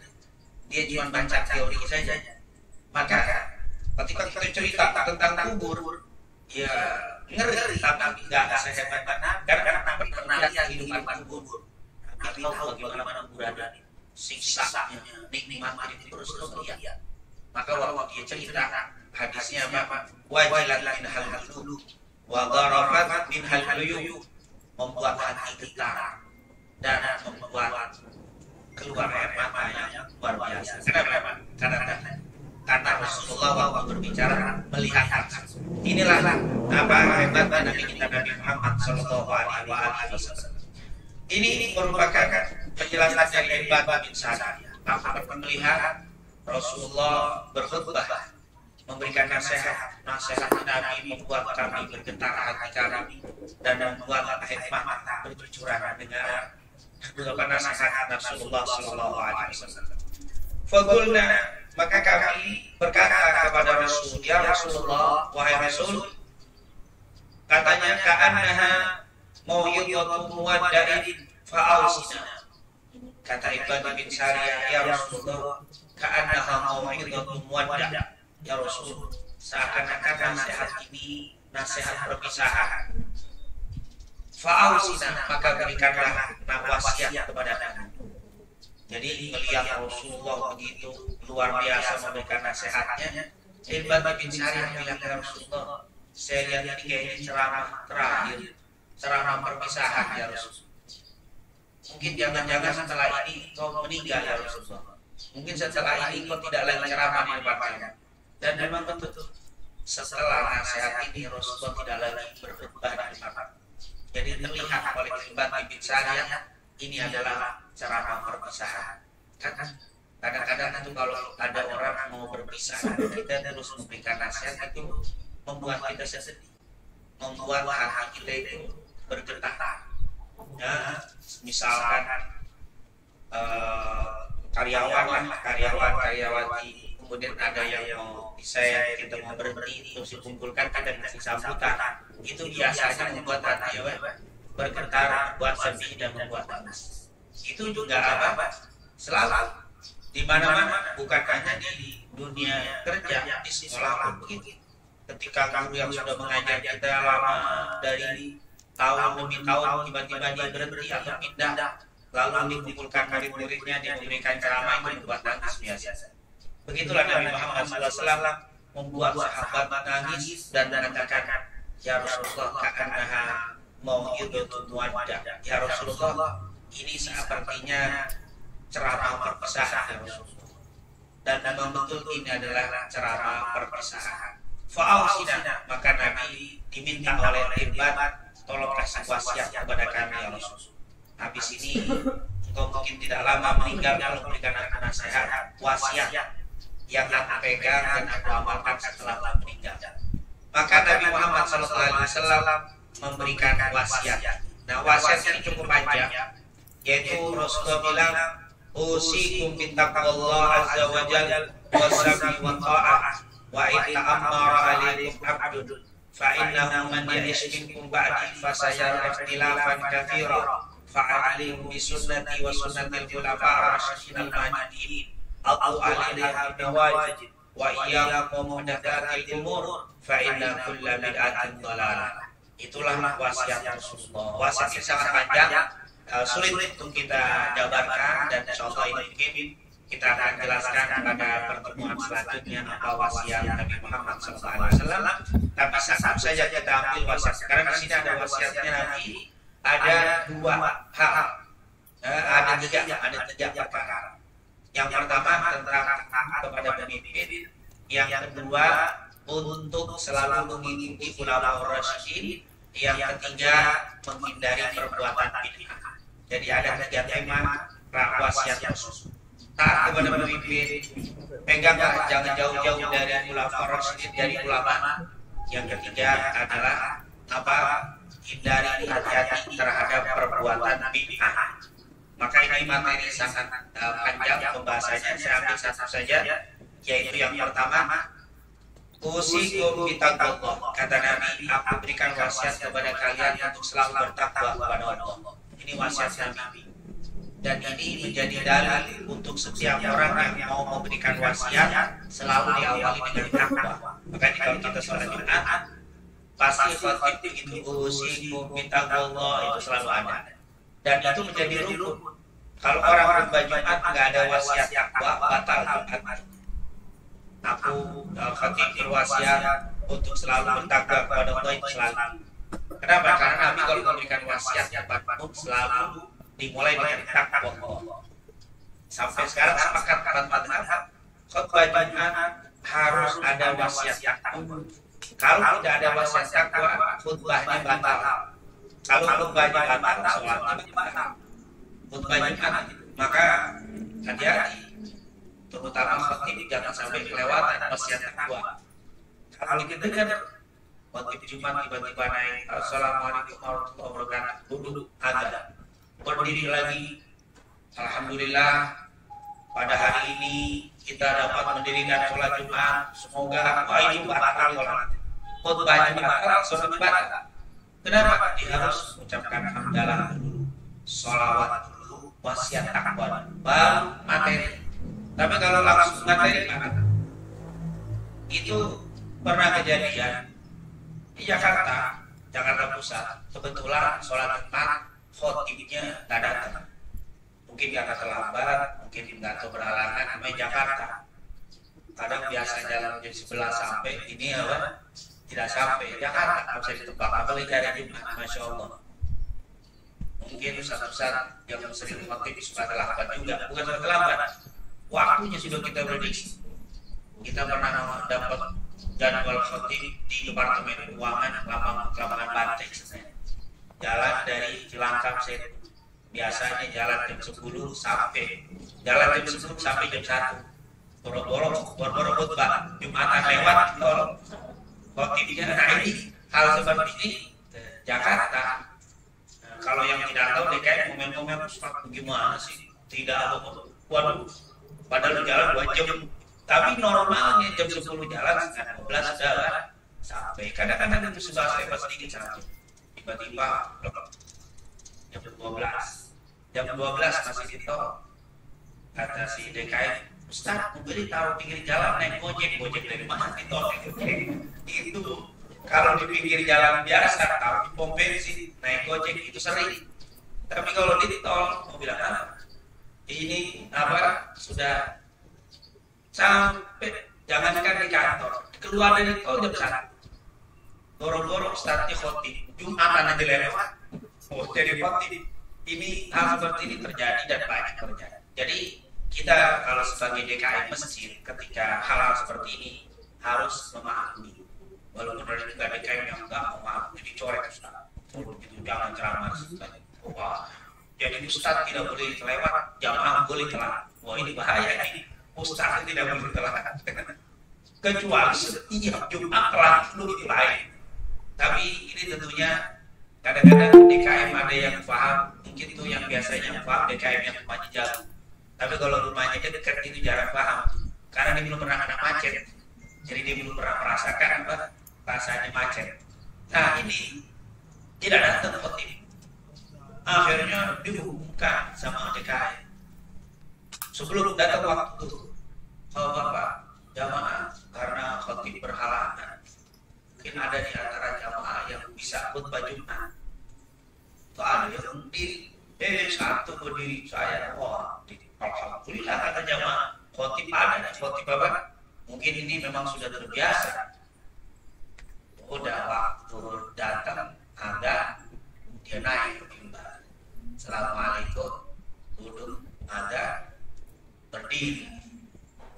Dia cuma baca teori saja. Maka ketika kita cerita tentang kubur, ya ngeri, tapi nggak sehebat karena pernah lihat kehidupan kubur. Tapi tahu bagaimana kuburan siksanya, nikmat itu terus lihat. Maka waktu dia cerita hadisnya apa? Wajilat min hal qulub wa gharafat min hal uyub, membuat hati getar dan membuat keluar air mata yang luar biasa. Kenapa? Karena Rasulullah waktu berbicara melihat langsung. Inilah apa hebatnya Nabi kita Nabi Muhammad Sallallahu Alaihi Wasallam. Ini merupakan penjelasan dari Ibad bin Sa'd. Apa melihat Rasulullah berkhutbah, memberikan nasihat Nabi, membuat kami bergetar hati kami dan membuat air mata bercucuran mendengar nasihat Rasulullah Sallallahu Alaihi Wasallam. Faqulna, maka kami berkata kepada Rasul, ya Rasulullah, wahai Rasul, katanya ka'annaha maw'idhatun muwadda'in fa'awsina. Kata Ibad bin Sariyah, ya Rasulullah, ka'annaha maw'idhatun muwadda'. Ya Rasul, seakan-akan nasihat ini nasihat perpisahan. Fa'awsina, maka berikanlah wasiat kepada kami. Jadi melihat Rasulullah begitu luar biasa memberikan nasihatnya, Ibad bin Sariyah bilang ke Rasulullah, saya lihat ini kayaknya ceramah terakhir, ceramah perpisahan ya Rasul. Mungkin jangan-jangan setelah ini kau meninggal ya Rasulullah. Mungkin setelah ini kau tidak lagi ceramah di depannya. Dan memang betul, setelah nasihat ini Rasulullah tidak lagi berkhutbah di depan. Jadi terlihat oleh Ibad bin Sariyah ini adalah ceramah perpisahan. Kan kadang-kadang itu kalau ada orang mau berpisah, kita terus memberikan nasihat itu membuat kita sedih, membuat hati kita itu bergetar. Ya, misalkan karyawati, kemudian ada yang mau saya kita mau berhenti terus dikumpulkan kita kasih sambutan, itu biasanya membuat hati bergetar, buat sedih dan membuat panas. Itu juga apa? Selalu di mana-mana, bukan hanya di dunia kerja, di sekolah pun begitu. Ketika guru yang sudah mengajar kita lama dari tahun demi tahun tiba-tiba dia berhenti atau pindah, lalu dikumpulkan murid-muridnya, dia memberikan ceramah, itu membuat nangis biasa. Begitulah Nabi Muhammad SAW membuat sahabat nangis dan mengatakan, ya Rasulullah ka'annaha mau'idhatun muwaddah. Ya Rasulullah, ini sepertinya ceramah perpisahan ya Rasulullah. Dan memang betul ini adalah ceramah perpisahan. Fa'ausina, maka Nabi diminta oleh Irbad, tolong kasih wasiat kepada kami ya Rasulullah. Habis ini engkau mungkin tidak lama meninggal, kalau memberikan aku nasihat, wasiat yang aku pegang dan aku amalkan setelah meninggal. Maka Nabi Muhammad SAW memberikan wasiat. Nah, wasiat ini cukup panjang, yaitu Rasulullah bilang, usikum bittaqwallah azza wa jalla wasami wa ta'ah wa ita'ammara alaikum abdun fa innahu man ya'ish minkum ba'di fasayara ikhtilafan katsira fa'alaikum bi sunnati wa sunnatil khulafa'i rasyidin al-mahdiyyin addu 'alaiha binawajid wa iyyakum muhdatsatil umur fa inna kulla bid'atin dhalalah. Itulah wasiat Rasulullah. Wasiat yang sangat panjang, sulit untuk kita jabarkan, dan insyaallah ini mungkin kita akan jelaskan pada pertemuan selanjutnya apa wasiat Nabi Muhammad SAW. Tapi satu saja kita ambil wasiat. Karena di sini ada wasiatnya Nabi, ada dua hal, ada tiga perkara. Yang pertama tentang taat kepada pemimpin, yang kedua untuk selalu mengikuti ulama rasyidin, yang ketiga menghindari perbuatan bid'ah. Jadi ada tiga tema wasiat Rasul. Taat kepada pemimpin, peganglah jangan jauh-jauh dari ulama rasyidin, dari ulama. Yang ketiga adalah apa? Hindari, hati-hati terhadap perbuatan bid'ah. Maka ini materi sangat panjang pembahasannya. Saya ambil satu saja, yaitu yang pertama, usikum bittaqwallah. Kata Nabi, aku berikan wasiat kepada kalian untuk selalu bertakwa kepada Allah. Ini wasiat Nabi, dan ini menjadi dalil untuk setiap orang yang mau memberikan wasiat selalu diawali dengan takwa. Makanya kalau kita sholat Jumat, pasti khotib begitu, usikum bittaqwallah, itu selalu ada. Dan itu menjadi rukun. Kalau orang khutbah Jumat nggak ada wasiat takwa, batal Jumat. Aku khotib berwasiat untuk selalu bertakwa kepada Allah, itu selalu. Kenapa? Karena Nabi kalau memberikan wasiat apapun selalu dimulai dengan takwa. Sampai sekarang sepakat para mazhab khutbah Jumat harus ada wasiat takwa. Kalau tidak ada wasiat takwa, khutbahnya batal. Kalau khutbahnya batal, sholatnya batal. Khutbah Jumat, maka hati-hati, terutama khotib jangan sampai kelewatan wasiat takwa. Kalau kita dengar khotib Jumat tiba-tiba naik, assalamualaikum warahmatullahi wabarakatuh, duduk ada, berdiri lagi, alhamdulillah pada hari ini kita dapat mendirikan sholat Jumat, semoga ini batal sholat. Khutbahnya batal, sholat batal. Kenapa? Dia harus mengucapkan hamdalah dulu, sholawat dulu, wasiat takwa, baru materi. Tapi kalau langsung materi, itu pernah kejadian di Jakarta Pusat. Kebetulan sholat Jumat khotibnya tak datang. Mungkin karena terlambat, mungkin nggak tahu berhalangan. Namanya Jakarta, kadang biasa jalan jam 11 sampai, ini apa? Tidak sampai. Jakarta nggak bisa ditebak, apalagi dari Jumat, masya Allah. Mungkin pusat-pusat yang sering khotib sudah terlambat juga, bukan sudah terlambat, waktunya sudah kita prediksi. Kita pernah dapat jadwal khotib di Departemen Keuangan Lapangan Banteng. Jalan dari Cilangkap, biasanya jalan jam 10 sampai jam 1. Boro-boro khutbah Jumatan lewat khotibnya. Nah, ini hal seperti ini Jakarta. Kalau yang tidak tahu DKI momen-momen gimana sih? Tidak ada, waduh, padahal jalan 2 jam. Tapi normalnya jam 10 jalan, setengah 12 sudah sampai. Kadang-kadang itu sudah lewat sedikit sampai. Tiba-tiba jam 12 masih di tol. Kata si DKI, Ustaz, mobil taruh pinggir jalan naik gojek dari mana di tol? Itu kalau di pinggir jalan biasa taruh di pom bensin naik gojek itu sering. Tapi kalau di tol mau bilang apa? Ini apa sudah sampai, jangankan di kantor, keluar dari tol jam 1. Goro-goro Ustadznya khotib, Jumatan aja lewat. Oh, jadi khotib. Ini hal seperti ini terjadi dan banyak terjadi. Jadi kita kalau sebagai DKM masjid ketika hal-hal seperti ini harus memahami. Walaupun ada juga DKM yang enggak memahami, dicorek Ustaz. Itu jangan ceramah Ustaz. Wah, jadi Ustaz tidak boleh kelewat, jamaah boleh telat. Wah, ini bahaya ini. Ustaz tidak boleh telat. Kecuali setiap Jumat telat dulu itu lain. Tapi ini tentunya kadang-kadang DKM ada yang paham, mungkin itu yang biasanya paham DKM yang rumahnya jauh. Tapi kalau rumahnya dekat itu jarang paham, karena dia belum pernah kena macet. Jadi dia belum pernah merasakan apa rasanya macet. Nah ini tidak datang khotib. Akhirnya dihubungkan sama DKM. Sebelum datang waktu, Bapak jamaah karena khotib berhalangan, mungkin ada di antara jamaah yang bisa khutbah Jumat. Itu ada yang satu berdiri saya, wah, alhamdulillah kata jamaah khotib ada, khotib apa? Mungkin ini memang sudah terbiasa. Udah waktu datang agak dia naik ke mimbar. Assalamualaikum, duduk agak berdiri.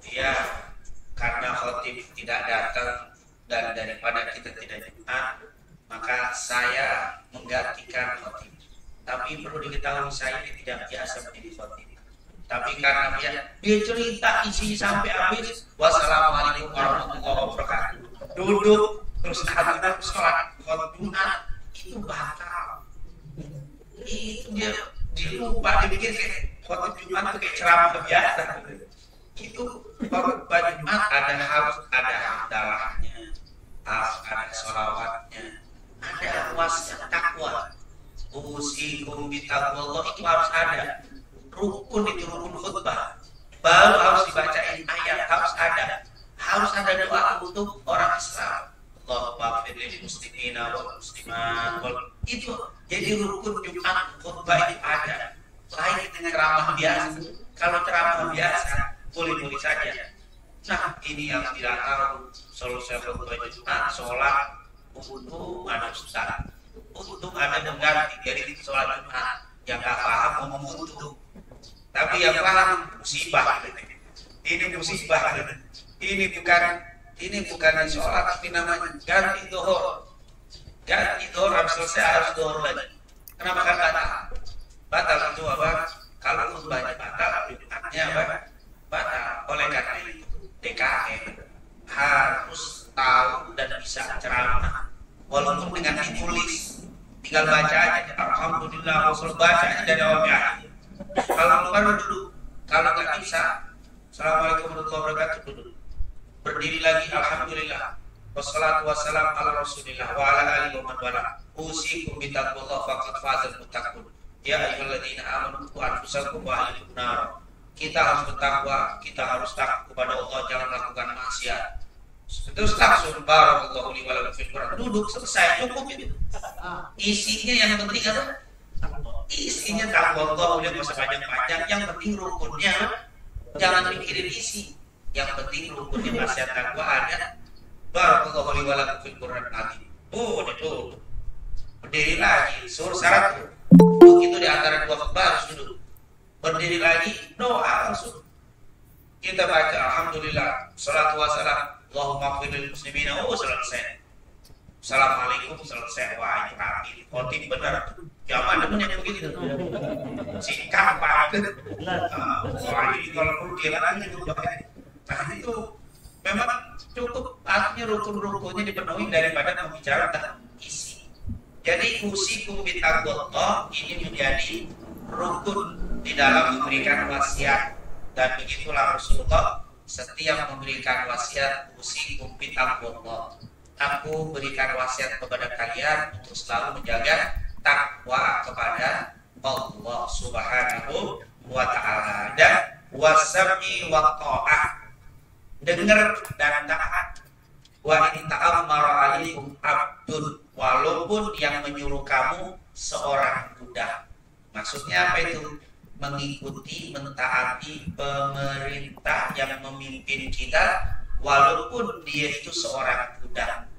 Dia karena khotib tidak datang dan daripada kita tidak Jumat, maka saya menggantikan khotib. Tapi perlu diketahui saya ini tidak biasa menjadi khotib. Tapi karena dia cerita isi sampai habis, wassalamualaikum warahmatullahi wabarakatuh. Duduk terus ada sholat Jumat itu batal. Itu dia dilupa dibikin kayak khotib Jumat itu kayak ceramah biasa. Itu khotbah Jumat harus ada hamdalahnya, harus ada sholawatnya, ada wasnya takwa. Usikum bitaqwallah itu harus ada. Rukun itu rukun khutbah. Baru harus dibacain ayat, harus ada doa untuk orang Islam. Allahumma ighfir lil muslimina wal muslimat. Itu jadi rukun Jumat khutbah itu ada. Lain dengan ceramah biasa. Kalau ceramah biasa boleh-boleh saja. Nah, ini yang tidak tahu selesai khutbah Jumat, sholat untuk ada ustaz, untuk ada mengganti dari sholat Jumat. Yang nggak paham ngomong untuk, tapi yang paham musibah. Ini musibah. Ini bukan sholat, tapi namanya ganti dohor. Ganti dohor harus selesai, harus dohor lagi. Kenapa kan batal? Batal itu apa? Kalau khutbahnya batal, Jumatnya apa? Batal. Oleh karena itu DKM harus tahu dan bisa ceramah walaupun dengan ditulis, tinggal baca aja. Alhamdulillah, Rasul baca aja dari awal akhir. Kalau baru dulu, kalau nggak bisa, Assalamualaikum warahmatullahi wabarakatuh, duduk. Berdiri lagi, Alhamdulillah, wassalatu wassalam ala Rasulillah wa ala alihi wa man wala. Usikum bitaqwallah faqad fazal muttaqun. Ya ayyuhalladzina amanu qu anfusakum wa ahlikum nar. Kita harus bertakwa, kita harus takut kepada Allah, jangan melakukan maksiat. Terus langsung barakallahu li wa lakum fil Qur'an. Duduk selesai, cukup itu. Isinya yang penting apa? Isinya takwa Allah, udah nggak usah panjang-panjang. Yang penting rukunnya, jangan mikirin isi. Yang penting rukunnya maksiat takwa ada. Barakallahu li wa lakum fil Qur'an azim. Duduk. Berdiri lagi, suruh syarat. Duduk itu di antara dua khutbah harus duduk. Berdiri lagi, doa langsung. Kita baca Alhamdulillah, salatu wassalam, Allahumma ighfir lil muslimina, selesai. Assalamualaikum, selesai. Wah, ini rapi, khotib benar. Zaman dulu yang begitu. Singkat banget. Wah, ini kalau perlu dilakukan itu pakai. Nah, itu memang cukup, artinya rukun-rukunnya dipenuhi daripada membicarakan isi. Jadi usikum bitaqwallah ini menjadi rukun di dalam memberikan wasiat, dan begitulah Rasulullah setiap memberikan wasiat, usikum bitaqwallah. Aku berikan wasiat kepada kalian untuk selalu menjaga takwa kepada Allah Subhanahu wa ta'ala, dan wasami wa ta'ah, dengar dan taat. Wa in ta'ammara alaikum abdun, walaupun yang menyuruh kamu seorang budak. Maksudnya apa itu? Mengikuti, mentaati pemerintah yang memimpin kita walaupun dia itu seorang budak.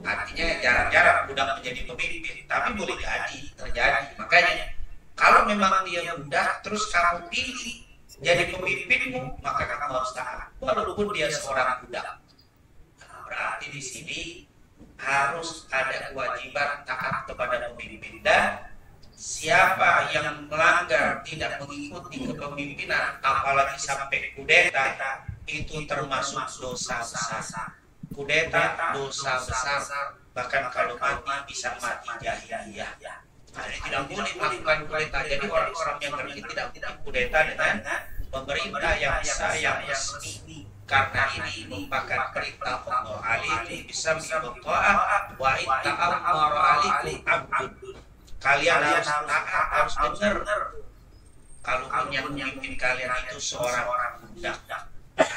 Artinya jarang-jarang budak menjadi pemimpin, tapi boleh jadi terjadi. Makanya kalau memang dia budak terus kamu pilih jadi pemimpinmu, maka kamu harus taat walaupun dia seorang budak. Nah, berarti di sini harus ada kewajiban taat kepada pemimpin, dan siapa yang melanggar tidak mengikuti kepemimpinan apalagi sampai kudeta, itu termasuk dosa besar. Kudeta dosa besar, bahkan kalau mati bisa mati jahiliyah. Nah, ini tidak boleh melakukan kudeta. Jadi orang-orang yang ngerti tidak boleh kudeta dengan pemerintah yang sah, yang resmi, karena ini merupakan perintah Allah. Alaikum bisam'i ta'ah wa in ta'ammara alaikum abdun. Kalian harus taat, harus dengar kalau yang memimpin kalian itu seorang budak. Nah,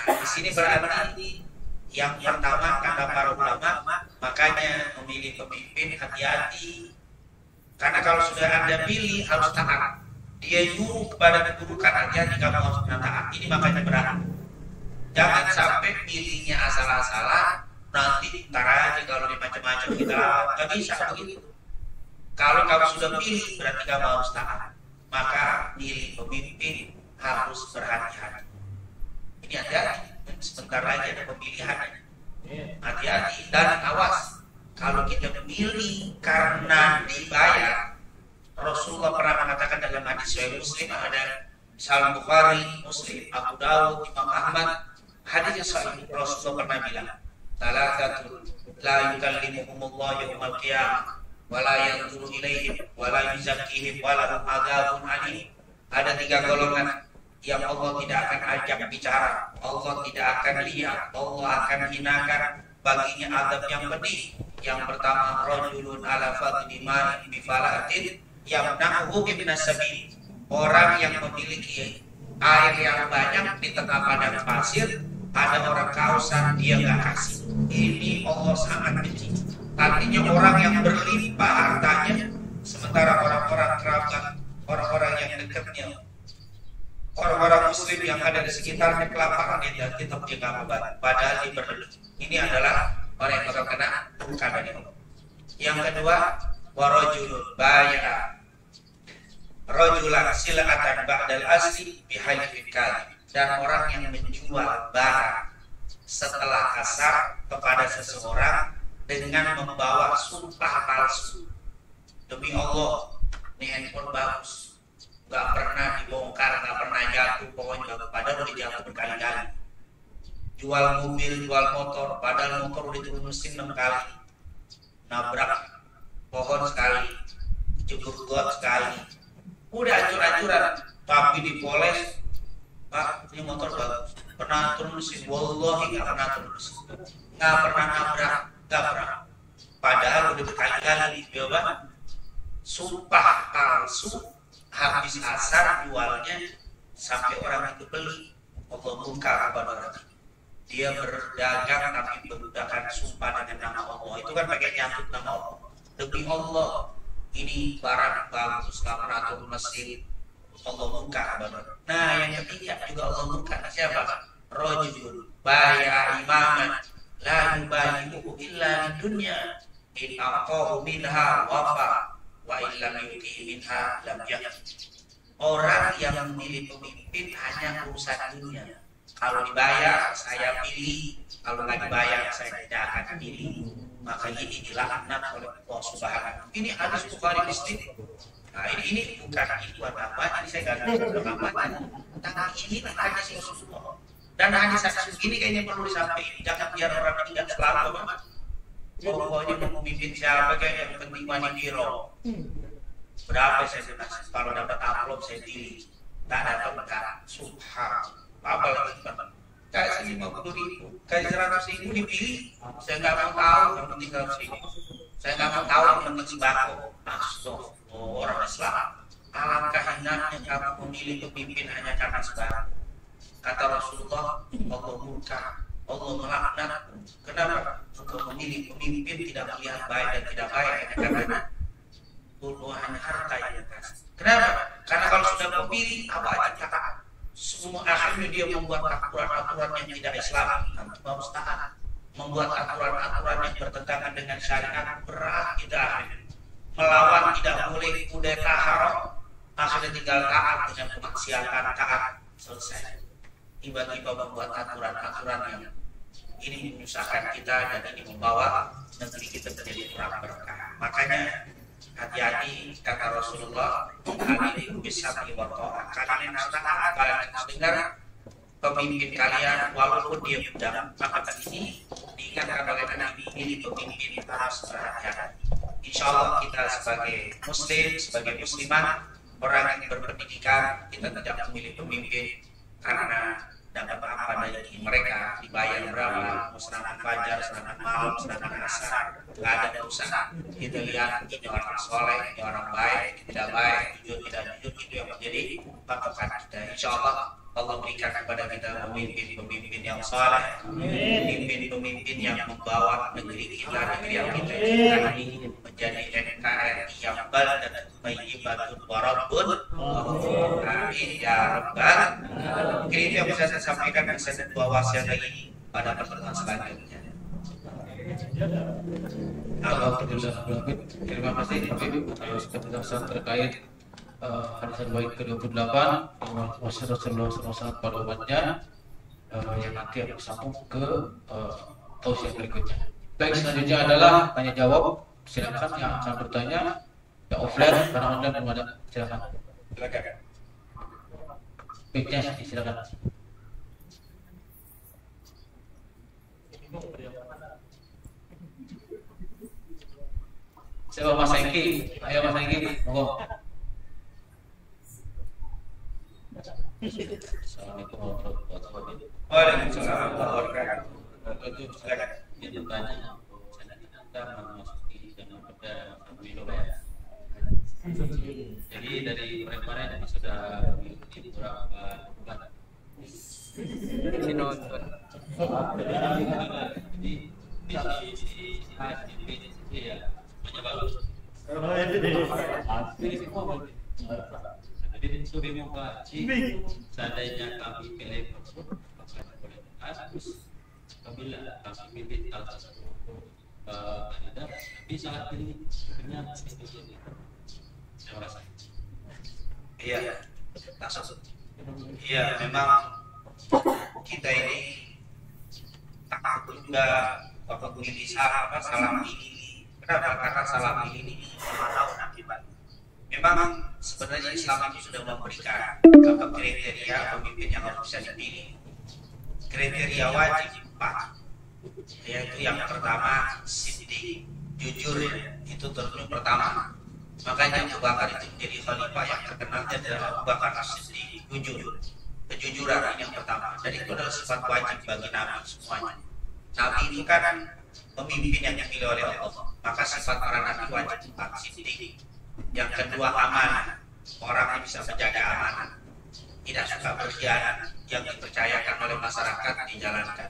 di sini berarti yang pertama kata para ulama, makanya memilih pemimpin hati-hati. Karena kalau sudah Anda pilih harus taat. Dia nyuruh kepada keburukan, hati-hati kamu harus taat. Ini makanya berat. Jangan sampai pilihnya asal-asalan, nanti ntar aja kalau di macam-macam kita nggak bisa begitu. Kalau kamu sudah pilih berarti kamu harus taat. Maka pilih pemimpin harus berhati-hati. Ini hati-hati. Sebentar lagi ada pemilihan. Hati-hati dan awas. Kalau kita memilih karena dibayar, Rasulullah pernah mengatakan dalam hadis Sahih Muslim, ada Sahih Bukhari, Muslim, Abu Dawud, Imam Ahmad, hadis yang sahih. Rasulullah pernah bilang, "Talatatun la yukallimuhumullahu yaumal qiyamah, wa la yanzuru ilaihim, wa la yuzakkihim, wa lahum adzabun alim." Ada 3 golongan yang Allah tidak akan ajak bicara, Allah tidak akan lihat, Allah akan hinakan, baginya azab yang pedih. Yang pertama, rajulun ala fadli ma'in bifalatin yamna'uhu minas sabil. Orang yang memiliki air yang banyak di tengah padang pasir, ada orang kehausan, dia nggak kasih. Ini Allah sangat benci. Artinya orang yang berlimpah hartanya, sementara orang-orang kerabat, orang-orang yang dekatnya, orang-orang muslim yang ada di sekitarnya kelaparan, dia tetap jaga obat, padahal dia berlebih. Ini adalah orang yang bakal kena murka dari Allah. Yang kedua, warajulun bay'a rajulan silatan ba'dal asli bihalifin kadhib. Dan orang yang menjual barang setelah kasar kepada seseorang dengan membawa sumpah palsu. Demi Allah, ini handphone bagus, nggak pernah dibongkar, nggak pernah jatuh, pokoknya padahal udah jatuh berkali-kali. Jual mobil, jual motor, padahal motor udah turun mesin 6 kali, nabrak pohon sekali, jebur got sekali, udah hancur-hancuran, tapi dipoles. Pak, ini motor bagus, pernah turun mesin, wallahi nggak pernah turun mesin, nggak pernah nabrak, nggak pernah. Padahal udah berkali-kali coba sumpah palsu, habis asar jualnya sampai orang itu beli. Allah murka kepada orang itu. Dia berdagang tapi menggunakan sumpah dengan nama Allah. Itu kan pakai nyangkut nama Allah. Demi Allah, ini barang bagus, nggak pernah turun mesin. Allah murka kepada. Nah, yang ketiga juga Allah murka. Siapa? Rajul baya imaman la yubayi'uhu illa di dunya in aqahu minha wafa wa illam yuti minha lam yakfi. Orang yang memilih pemimpin hanya urusan dunia. Kalau dibayar saya pilih, kalau nggak dibayar saya tidak akan pilih. Maka ini dilaknat oleh Allah Subhanahu. Ini hadis Bukhari Muslim. Nah, ini bukan buat apa? Ini saya nggak tahu apa. Tapi ini hadis Rasulullah. Dan hadis ini kayaknya perlu disampaikan. Jangan biar orang tidak selalu pokoknya mau memimpin siapa kayak yang penting money hero. Berapa saya kasih? Kalau dapat amplop saya pilih. Tak dapat negara. Subhanallah. Apa lagi teman? Kayak 50.000, kayak 100.000 dipilih. Saya nggak mau tahu yang penting 100.000. Saya nggak mau tahu yang penting sembako. Astagfirullah, orang Islam. Alangkah hinanya kamu memilih pemimpin hanya karena sembako. Kata Rasulullah, Allah murka, Allah melaknat. Kenapa? Untuk memilih pemimpin tidak melihat baik dan tidak baik hanya karena hanya harta yang kasih. Kenapa? Karena kalau sudah memilih apa aja kata, semua akhirnya dia membuat aturan-aturan yang tidak Islam. Kamu harus taat, membuat aturan-aturan yang bertentangan dengan syariat, berat kita akhirnya. Melawan tidak boleh, kudeta haram, akhirnya tinggal taat dengan kemaksiatan, taat, selesai. Tiba-tiba membuat aturan-aturan yang ini menyusahkan kita dan ini membawa negeri kita menjadi kurang berkah. Makanya hati-hati, kata Rasulullah, alaikum bisabri wa ta'ah. Kalian harus taat, kalian harus dengar pemimpin kalian walaupun dia muda. Maka ini diingatkan oleh Nabi, ini pemimpin harus berhati-hati. Insya Allah kita sebagai muslim, sebagai muslimat, orang yang berpendidikan, kita tidak memilih pemimpin karena dapat apa dari mereka, dibayar berapa, mau serangan fajar, serangan malam, serangan asar, nggak ada urusan. Kita lihat ini orang soleh, ini orang baik, tidak baik, jujur tidak jujur, itu yang menjadi patokan kita. Insya Allah Allah berikan kepada kita pemimpin-pemimpin yang saleh, pemimpin-pemimpin yang membawa negeri kita, negeri yang kita cintai menjadi NKRI yang balad dan thayyibatun wa rabbun. Amin ya rabbal alamin. Mungkin itu yang bisa saya sampaikan, dan saya dua wasiat lagi pada pertemuan selanjutnya. Alhamdulillah. Terima kasih Habib atas penjelasan terkait hadis baik ke-28 Rasulullah SAW pada umatnya yang nanti akan sambung ke tausiah berikutnya. Baik, selanjutnya adalah tanya jawab. Silakan yang akan bertanya, yang offline karena online belum ada. Silakan. Baiknya silakan. Siapa Mas Engki? Ayo Mas Engki, monggo. Assalamualaikum warahmatullahi wabarakatuh. Waalaikumsalam warahmatullahi wabarakatuh. Silakan. Ini bertanya, saya Anda memasuki zaman pada pemilu ya. Jadi dari kemarin ini sudah mengikuti beberapa debat. Ini nonton. Jadi di ya banyak bagus. Ini semua bagus. Jadi itu bingung Pak. Seandainya kami pilih apabila kami pilih salah satu kandidat, tapi saat ini sebenarnya itu saya rasa. Iya, langsung. Iya, memang kita ini takut juga waktu pilih salah pilih. Kenapa? Karena salah pilih ini tahu akibat. Memang sebenarnya Islam itu sudah memberikan kriteria pemimpin yang harus bisa dipilih. Kriteria wajib 4, yaitu yang pertama siddiq, jujur ya, itu terus pertama. Makanya Abu Bakar itu menjadi khalifah yang terkenalnya adalah Abu Bakar as-Siddiq, jujur, kejujuran ini yang pertama. Dan itu adalah sifat wajib bagi Nabi semuanya. Nabi itu kan pemimpin yang dipilih oleh Allah, maka sifat para Nabi wajib 4, siddiq. Yang kedua amanah, orang yang bisa menjaga amanah, tidak suka berkhianat, yang dipercayakan oleh masyarakat dijalankan.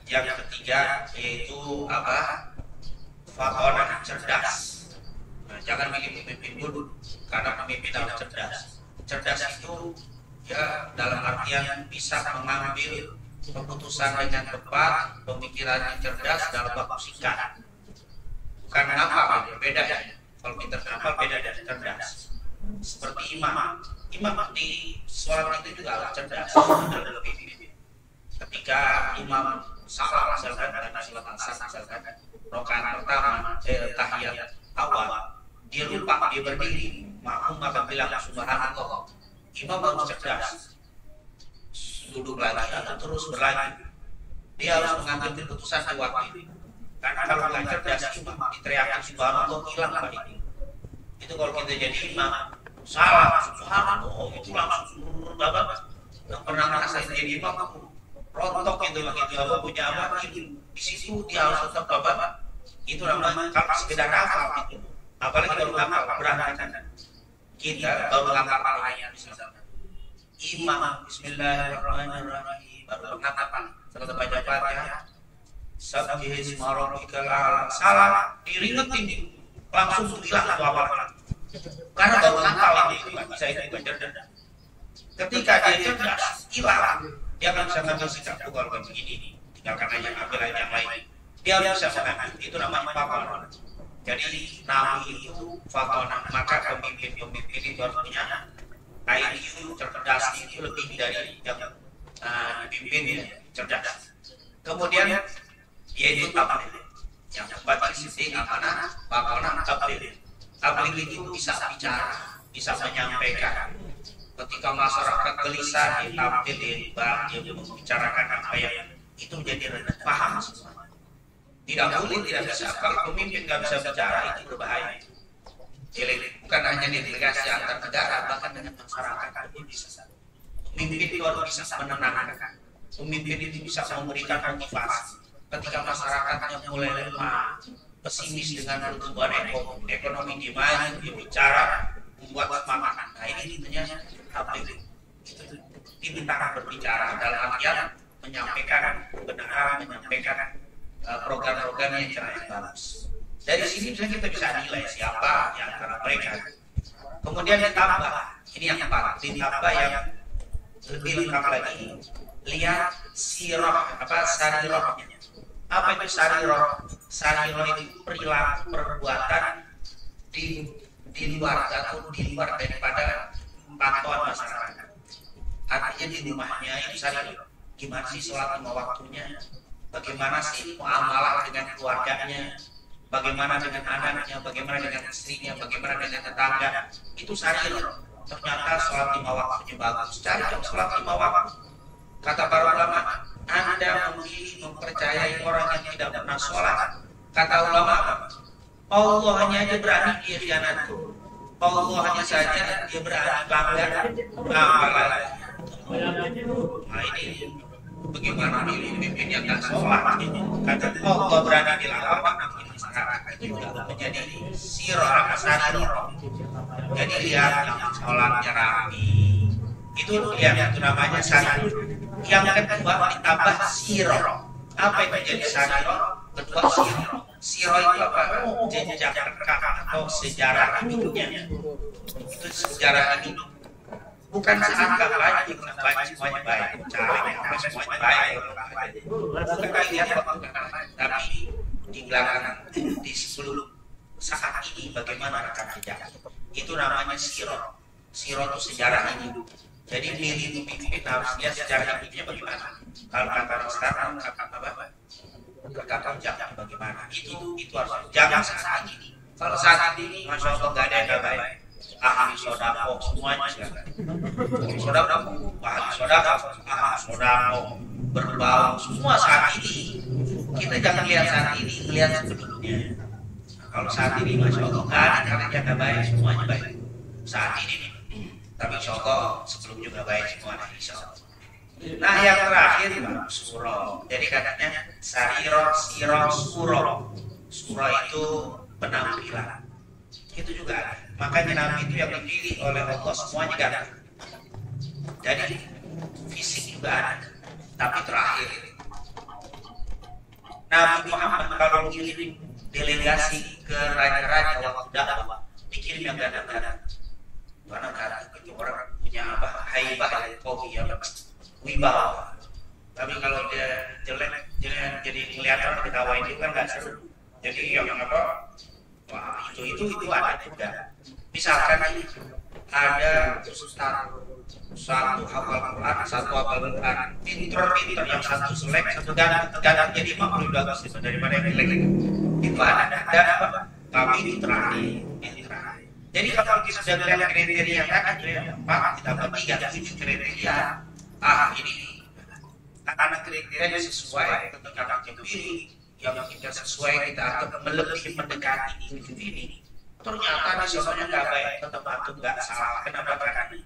Yang ketiga yaitu apa? Fatonah, cerdas. Nah, jangan milih pemimpin dulu, karena pemimpin harus cerdas. Cerdas itu ya dalam artian bisa mengambil keputusan dengan tepat, pemikirannya cerdas dalam waktu singkat. Bukan apa beda ya. Kalau pintar apa beda dari cerdas. Seperti imam di sholat itu juga cerdas. Ketika imam salah misalkan dan sholat asar misalkan rakaat pertama tahiyat awal dia lupa, dia berdiri, makmum akan bilang subhanallah. Imam harus cerdas, duduk lagi atau terus berlanjut. Dia harus mengambil keputusan di waktu itu. Karena kalau nggak cerdas imam diteriakan subhanallah, hilang Pak ini. Itu kalau kita jadi imam salah subhanallah itu langsung babak. Yang pernah ngerasain jadi imam rontok itu begitu apa punya apa itu di situ dia harus tetap babak. Itu namanya kalau sekedar hafal itu. Apalagi baru ngapal berantakan. Kita baru ngapal ayat misalnya. Imam bismillahirrahmanirrahim baru ngapal setelah baca Fatihah. Sabbihi isma rabbikal a'la. Salah diringetin langsung hilang itu apalan. Karena baru ngapal itu nggak bisa itu cerdas. Ketika dia cerdas hilang, dia akan bisa ngambil sikap kalau begini. Tinggalkan aja, ambil aja yang lain. dia harus bisa mengambil. Itu namanya fatonah. Jadi nabi itu fatonah, maka pemimpin itu harus punya IQ cerdas itu lebih dari yang dipimpin cerdas. Kemudian yaitu tabligh. Yang keempat sisi amanah, fatonah, tabligh. Tabligh itu bisa bicara, bisa menyampaikan. Ketika masyarakat gelisah, ditampil, dia membicarakan apa yang itu menjadi rendah, paham semua. Tidak boleh, tidak bisa. Kalau pemimpin nggak bisa bicara, itu berbahaya. Bukan hanya di delegasi antar negara, bahkan dengan masyarakat pun bisa. Pemimpin itu harus bisa menenangkan. Pemimpin itu bisa memberikan motivasi. Ketika masyarakatnya mulai lemah, pesimis dengan pertumbuhan ekonomi di maju, dia bicara, membuat semangat. Nah ini tentunya tabligh. Itu diminta berbicara dalam artian menyampaikan kebenaran, menyampaikan program-program yang bagus. Dari sini kita bisa nilai siapa yang antara mereka. Kemudian ditambah, ini yang keempat, ditambah yang lebih lengkap lagi. Lihat sirah, sarirahnya. Apa itu sarirah? Sarirah itu perilaku perbuatan di luar daripada pantauan masyarakat. Artinya di rumahnya itu sarirah. Gimana sih sholat lima waktunya? Bagaimana sih muamalah dengan keluarganya, bagaimana dengan anaknya, bagaimana dengan istrinya, bagaimana dengan tetangga. Itu sarirah. Ternyata sholat lima waktunya bagus. Cari dong sholat lima waktu. Kata para ulama, Anda memilih mempercayai orang yang tidak pernah sholat. Kata ulama, Allah hanya aja berani dia khianat. Allah hanya saja dia berani bangga. Apalagi. Nah ini bagaimana milih pemimpin yang tak sholat? Kata Allah berani dilawan, itu juga menjadi sirah, sarirah. Jadi lihat yang sholatnya rapi, itu lihat itu namanya sarirah. Yang kedua ditambah sirah. Apa itu jadi sarirah? Kedua sirah. Sirah itu apa? Jejak rekam atau sejarah hidupnya. Itu sejarah hidup. Bukan seanggap aja semuanya baik, cara semuanya baik. Bukan lihat waktu tapi di belakang, di sebelum saat ini bagaimana rekam jejak. Itu namanya sirah. Sirah itu sejarah hidup. Jadi milih pemimpin harus lihat sejarah hidupnya bagaimana. Kalau kata sekarang rekam jejak bagaimana. Itu harus jangan saat ini. Kalau saat ini, masya Allah nggak ada yang baik. Ahli sodako semuanya sodako, ahli sodako berbau semua saat ini. Kita jangan lihat saat ini, lihat sebelumnya. Nah, kalau saat ini masya Allah nggak ada karena yang baik, semuanya baik saat ini. Tapi insya Allah sebelum juga baik semuanya insya Allah. Nah yang terakhir surah. Jadi katanya sarirah, sirah, surah. Surah itu penampilan. Itu juga ada. Makanya Nabi itu yang dipilih oleh Allah semuanya gak. Jadi fisik juga ada. Tapi terakhir Nabi Muhammad kalau mengirim delegasi ke raja-raja waktu dakwah dikirim yang ganda-ganda. Karena itu orang punya apa? Haibah ya, kopi ya, wibawa. Tapi kalau dia jelek jadi kelihatan ketawain itu kan nggak seru. Jadi yang apa? Wah itu ada juga. Misalkan ada satu hafal Quran, satu hafal Quran, pinter yang satu selek, satu gadang jadi 50 bagus itu daripada yang jelek. Itu ada apa? Tapi itu terakhir. Jadi kalau kita sudah melihat kriteria kan, Pak kita bertiga 7 kriteria. Ini karena kriteria sesuai ketika kita pilih yang kita sesuai kita akan melebihi mendekati 7 ini. Ternyata di soalnya nggak baik, tetap antum nggak salah. Kenapa? Karena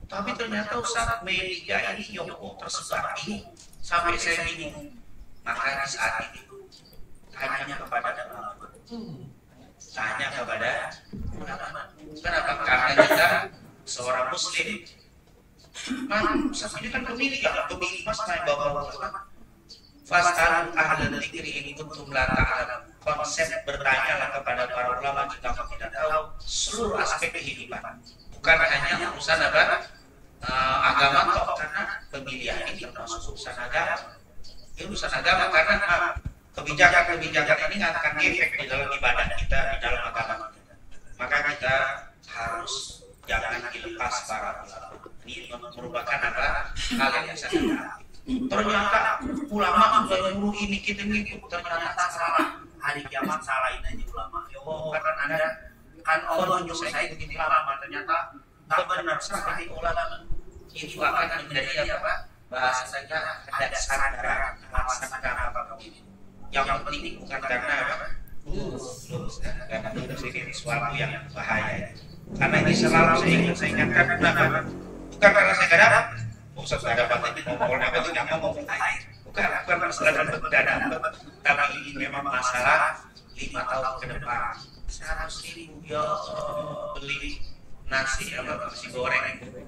tapi ternyata Ustaz media ini Yoko tersebar ini sampai saya bingung. Maka di saat itu tanya kepada ulama. Tanya kepada ulama. Kenapa? Karena kita seorang Muslim. Ustaz ini kan pemilih ya, pemilih mas main bawa Fas'al ahlan dzikri in kuntum la ta'lamun. Konsep bertanyalah kepada para ulama jika kamu tidak tahu seluruh aspek kehidupan. Bukan hanya urusan apa agama toh, karena pemilihan ini termasuk urusan agama. Ini urusan agama karena kebijakan-kebijakan ini akan efek di dalam ibadah kita, di dalam agama kita. Maka kita harus jangan dilepas para ulama. Ini merupakan apa? Hal yang sangat ternyata ulama sudah nyuruh ini kita ngikut, ternyata salah. Hari kiamat salahin aja ulama. Ya kan Anda kan Allah nyuruh saya ikuti ulama, ternyata tak benar salahin ulama. Itu akan menjadi apa? Bahasa saja ada kesadaran melaksanakan apa begini. Yang penting bukan karena apa? Karena itu ini sesuatu yang bahaya. Karena ini selalu saya ingatkan kenapa? Bukan karena saya dapat. Ustaz saya dapat ini ngomong apa itu nggak ngomong air. Bukan masalah dapat dapat. Tapi ini memang masalah 5 tahun ke depan. 100.000 ya beli nasi goreng 2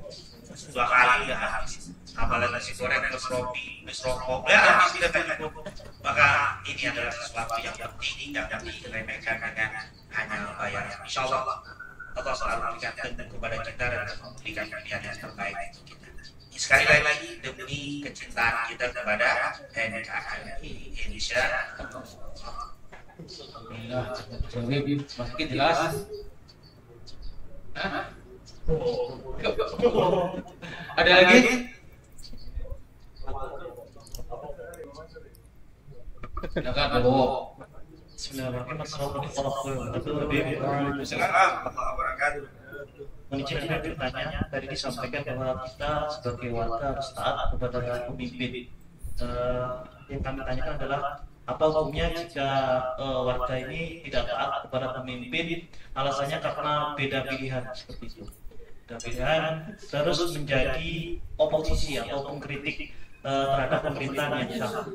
kali udah habis. Apalagi nasi goreng plus roti, plus rokok, ya habis kita cukup. Maka ini adalah sesuatu yang penting, jangan diremehkan dengan hanya bayar. Insya Allah Allah selalu memberikan kepada kita dan memberikan pilihan yang terbaik untuk kita. Sekali lagi demi kecintaan kita kepada NKRI Indonesia. Alhamdulillah, masih jelas. Hah? Ada lagi? Silakan Bobo. Bismillahirrahmanirrahim. Assalamualaikum warahmatullahi wabarakatuh. Menceritakan bertanya, tadi disampaikan bahwa kita sebagai warga harus taat kepada pemimpin. Yang kami tanyakan adalah apa hukumnya jika warga ini tidak taat kepada pemimpin, alasannya karena beda pilihan seperti itu. Beda pilihan terus menjadi oposisi atau pengkritik terhadap pemerintahan yang sama.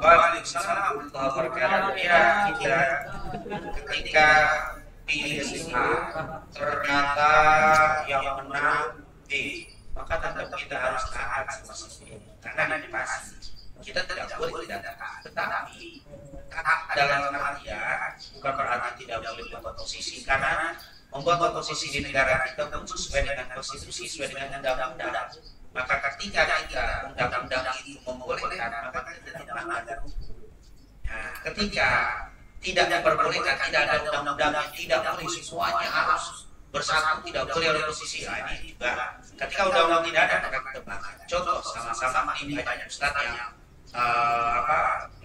Waalaikumsalam warahmatullahi wabarakatuh. Ya, kita ketika pilih A ternyata yang menang B, maka tetap kita harus taat sama si B. Karena ini pasti kita tidak boleh tidak taat. Tetapi taat dalam artian bukan berarti tidak boleh membuat oposisi, karena membuat oposisi di negara kita khusus sesuai dengan konstitusi, sesuai dengan undang-undang. Maka ketika kita undang-undang itu membolehkan, maka kita tidak melanggar. Nah, ketika tidak diperbolehkan, tidak ada undang-undang yang tidak boleh semuanya harus bersatu, tidak boleh oleh posisi ini juga. Ketika undang-undang tidak ada, maka kita melanggar. Contoh sama-sama ini banyak ustaz yang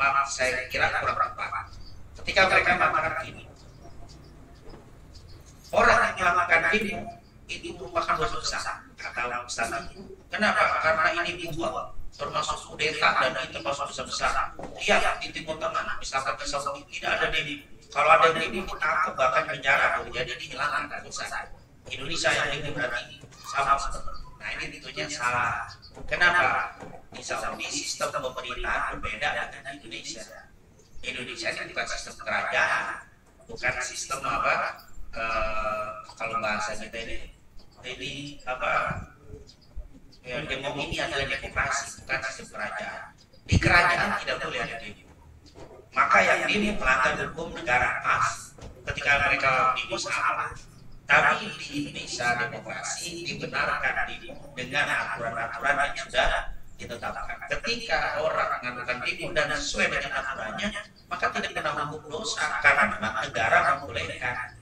maaf saya kira kurang tepat. Ketika mereka melakukan ini, orang yang melakukan demo itu merupakan dosa besar, kata ustaz. Kenapa? Karena ini dibuat termasuk kudeta dan itu termasuk besar-besar. Iya, di Timur Tengah, misalkan di Saudi tidak ada demo. Kalau ada demo ditangkap bahkan penjara, jadi dihilangkan dosa. Indonesia yang ini berarti sama seperti. Nah ini tentunya salah. Kenapa? Di Saudi sistem pemerintahan berbeda dengan Indonesia. Indonesia ini bukan sistem kerajaan, bukan sistem apa? Kalau bahasa kita ini apa? Ya, demo ini adalah demokrasi, bukan sistem kerajaan. Di kerajaan tidak boleh ada demo. Maka yang demo melanggar hukum negara emas. Ketika mereka demo salah. Tapi di Indonesia demokrasi dibenarkan dengan aturan-aturan yang sudah ditetapkan. Ketika orang melakukan demo dan sesuai dengan aturannya, maka tidak kena hukum dosa karena memang negara membolehkan.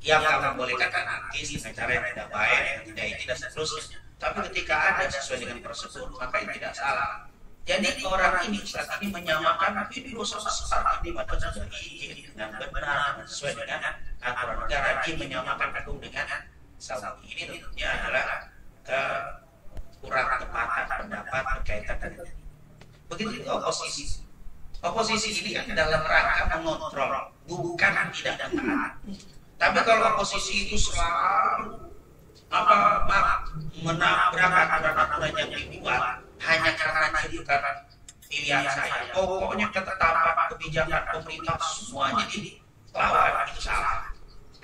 Yang membolehkan kan anarkis dengan cara yang tidak baik, yang tidak ini dan seterusnya. Tapi ketika ada sesuai dengan prosedur, maka itu tidak salah. Jadi orang ini saat ini menyamakan ini dosa besar ini pada ini dengan benar sesuai dengan aturan negara, ini menyamakan hukum dengan Saudi. Ini tentunya adalah kurang tepatan pendapat berkaitan dengan ini. Begitu itu oposisi. Oposisi ini kan dalam rangka mengontrol, bukan tidak taat. Tapi kalau oposisi itu selalu menabrak aturan-aturan yang dibuat hanya karena itu karena pilihan saya, pokoknya ketetapan kebijakan pemerintah semuanya dilawan, itu salah.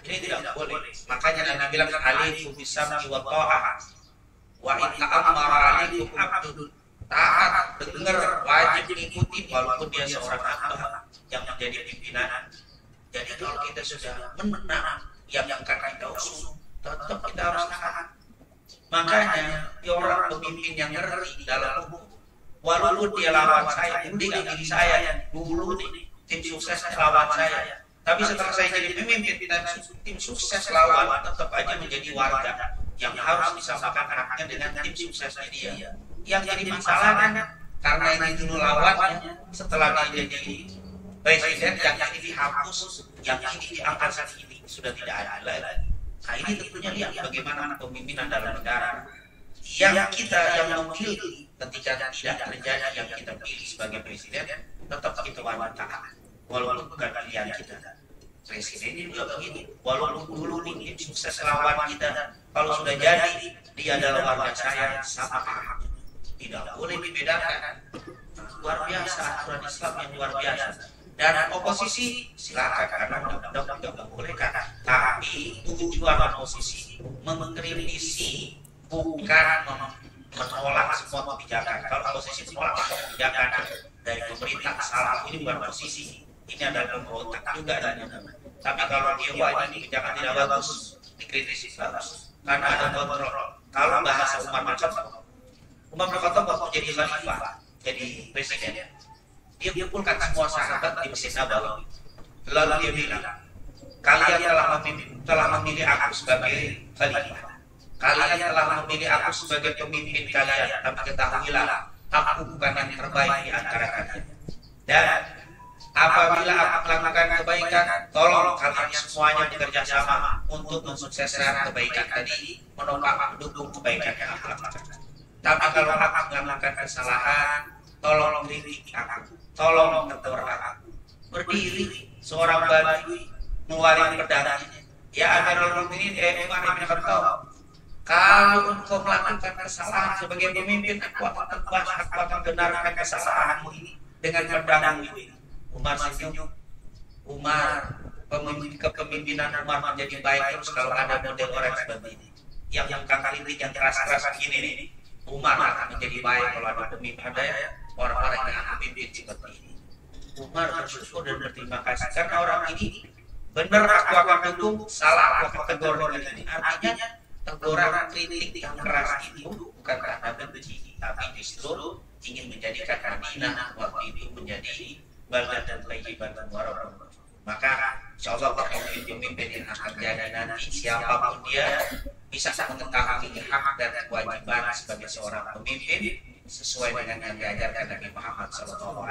Ini tidak boleh. Makanya Nabi bilang alaikum bisam'i wa ta'ah wa in ta'ammara alaikum abdun. Taat, dengar, wajib ikuti walaupun dia seorang hamba yang menjadi pimpinan. Jadi kalau kita sudah menang yang kita usung, tetap kita harus taat. Makanya orang pemimpin yang ngerti dalam hukum, walaupun dia lawan saya, mending milih saya dulu nih, tim sukses lawan saya. Tapi setelah saya jadi pemimpin dan tim sukses lawan, tetap aja menjadi warga yang harus disamakan haknya dengan tim suksesnya dia. Yang jadi masalah kan karena ini dulu lawannya, setelah dia jadi presiden yang ini dihapus, yang ini diangkat saat ini sudah tidak ada lagi. Nah ini tentunya lihat bagaimana kepemimpinan dalam negara yang kita yang memilih ketika tidak terjadi yang kita pilih sebagai presiden, tetap kita wanita walaupun bukan pilihan kita. Presiden juga begitu, walaupun dulu nih sukses lawan kita, kalau sudah jadi dia adalah warga saya sama haknya, tidak boleh dibedakan. Luar biasa aturan Islam yang luar biasa. Dan oposisi silakan karena undang-undang tidak membolehkan. Tapi tujuan oposisi mengkritisi, bukan menolak semua kebijakan. Kalau oposisi menolak kebijakan dari pemerintah salah, ini bukan oposisi. Ini adalah pemberontak juga. Tapi kalau dia wah ini kebijakan tidak bagus, dikritisi bagus. Karena ada kontrol. Kalau bahasa Umar bin Khattab waktu jadi khalifah, jadi presiden, dia kumpulkan semua sahabat di Masjid Nabawi. Lalu dia bilang, kalian telah memilih aku sebagai khalifah. Kalian telah memilih aku sebagai pemimpin kalian. Tapi ketahuilah, aku bukan yang terbaik di antara kalian. Dan apabila aku melakukan kebaikan, tolong kalian semuanya bekerja sama untuk mensukseskan kebaikan tadi, menopang mendukung kebaikan yang aku lakukan. Tapi kalau aku melakukan kesalahan, tolong kritik aku, tolong tegur aku. Berdiri seorang Badui mengeluarkan pedangnya. Ya Amirul Mukminin, Umar bin Khattab, kalau engkau melakukan kesalahan sebagai pemimpin, aku akan tebas, aku akan benarkan kesalahanmu ini dengan pedangmu ini. Umar senyum. Umar, kepemimpinan Umar menjadi baik terus kalau ada model orang seperti ini. Yang bukan kritik, yang keras-keras begini nih. Umar akan menjadi baik kalau ada pemimpin, ada orang-orang yang akan pimpin seperti ini. Umar bersyukur dan berterima kasih karena orang ini benar aku akan dukung, salah aku akan tegur dengan ini. Artinya teguran kritik yang keras itu bukan karena benci, tapi justru ingin menjadikan Madinah waktu itu menjadi baldan thayyiban warahmah. Maka insyaallah pemimpin yang akan jadi nanti siapapun dia bisa mengetahui hak dan kewajiban sebagai seorang pemimpin sesuai dengan yang diajarkan Nabi Muhammad SAW.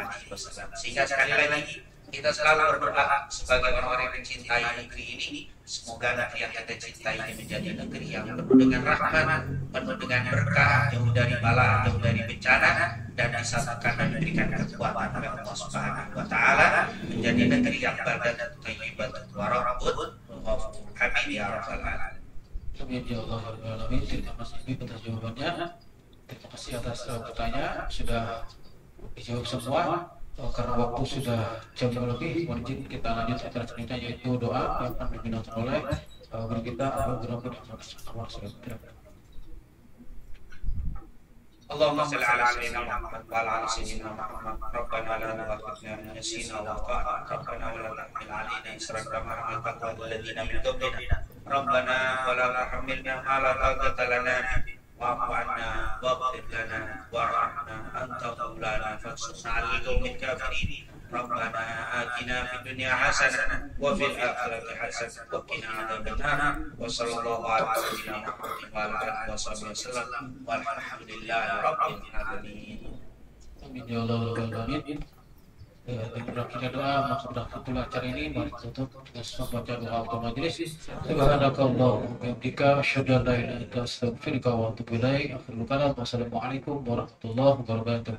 Sehingga sekali lagi kita selalu berdoa sebagai orang-orang yang mencintai negeri ini, semoga negeri yang kita cintai ini menjadi negeri yang penuh dengan rahmat, penuh dengan berkah, jauh dari bala, jauh dari bencana, dan disatukan dan diberikan kekuatan oleh Allah Subhanahu wa Ta'ala menjadi negeri yang baldan thayyibatun warahmatun. Amin ya rabbal alamin. Amin ya Allah. Terima kasih atas jawabannya. Terima kasih atas pertanyaan, sudah dijawab semua. Karena waktu sudah jam lebih, mohon izin kita lanjut acara selanjutnya, yaitu doa yang akan dipimpin oleh guru kita Abu Ghafur Ahmad. Allahumma shalli ala sayyidina Muhammad wa ala ali sayyidina Muhammad. Rabbana la tu'akhidhna in nasina wa akhtana. Rabbana wa la tahmil 'alaina isran kama hamaltahu 'ala alladziina min qablina. Rabbana wa la tuhammilna ma la taqata lana bihi wa'fu 'anna waghfir lana warhamna anta maulana fansurna 'alal qaumil kafirin. Rabbana atina fid dunya hasanah wa fil akhirati hasanah wa qina adzabannar. Wa sallallahu ala sayyidina Muhammadin wa ala alihi wasallam. Walhamdulillahi rabbil alamin. Amin ya Allah rabbal alamin. Berakhirnya doa, maka berakhirnya acara ini. Mari tutup dengan membaca doa untuk majelis. Subhanakallah wa bihamdika asyhadu an la ilaha illa anta astaghfiruka wa atubu ilaik. Akhirul kalam. Wassalamualaikum warahmatullahi wabarakatuh.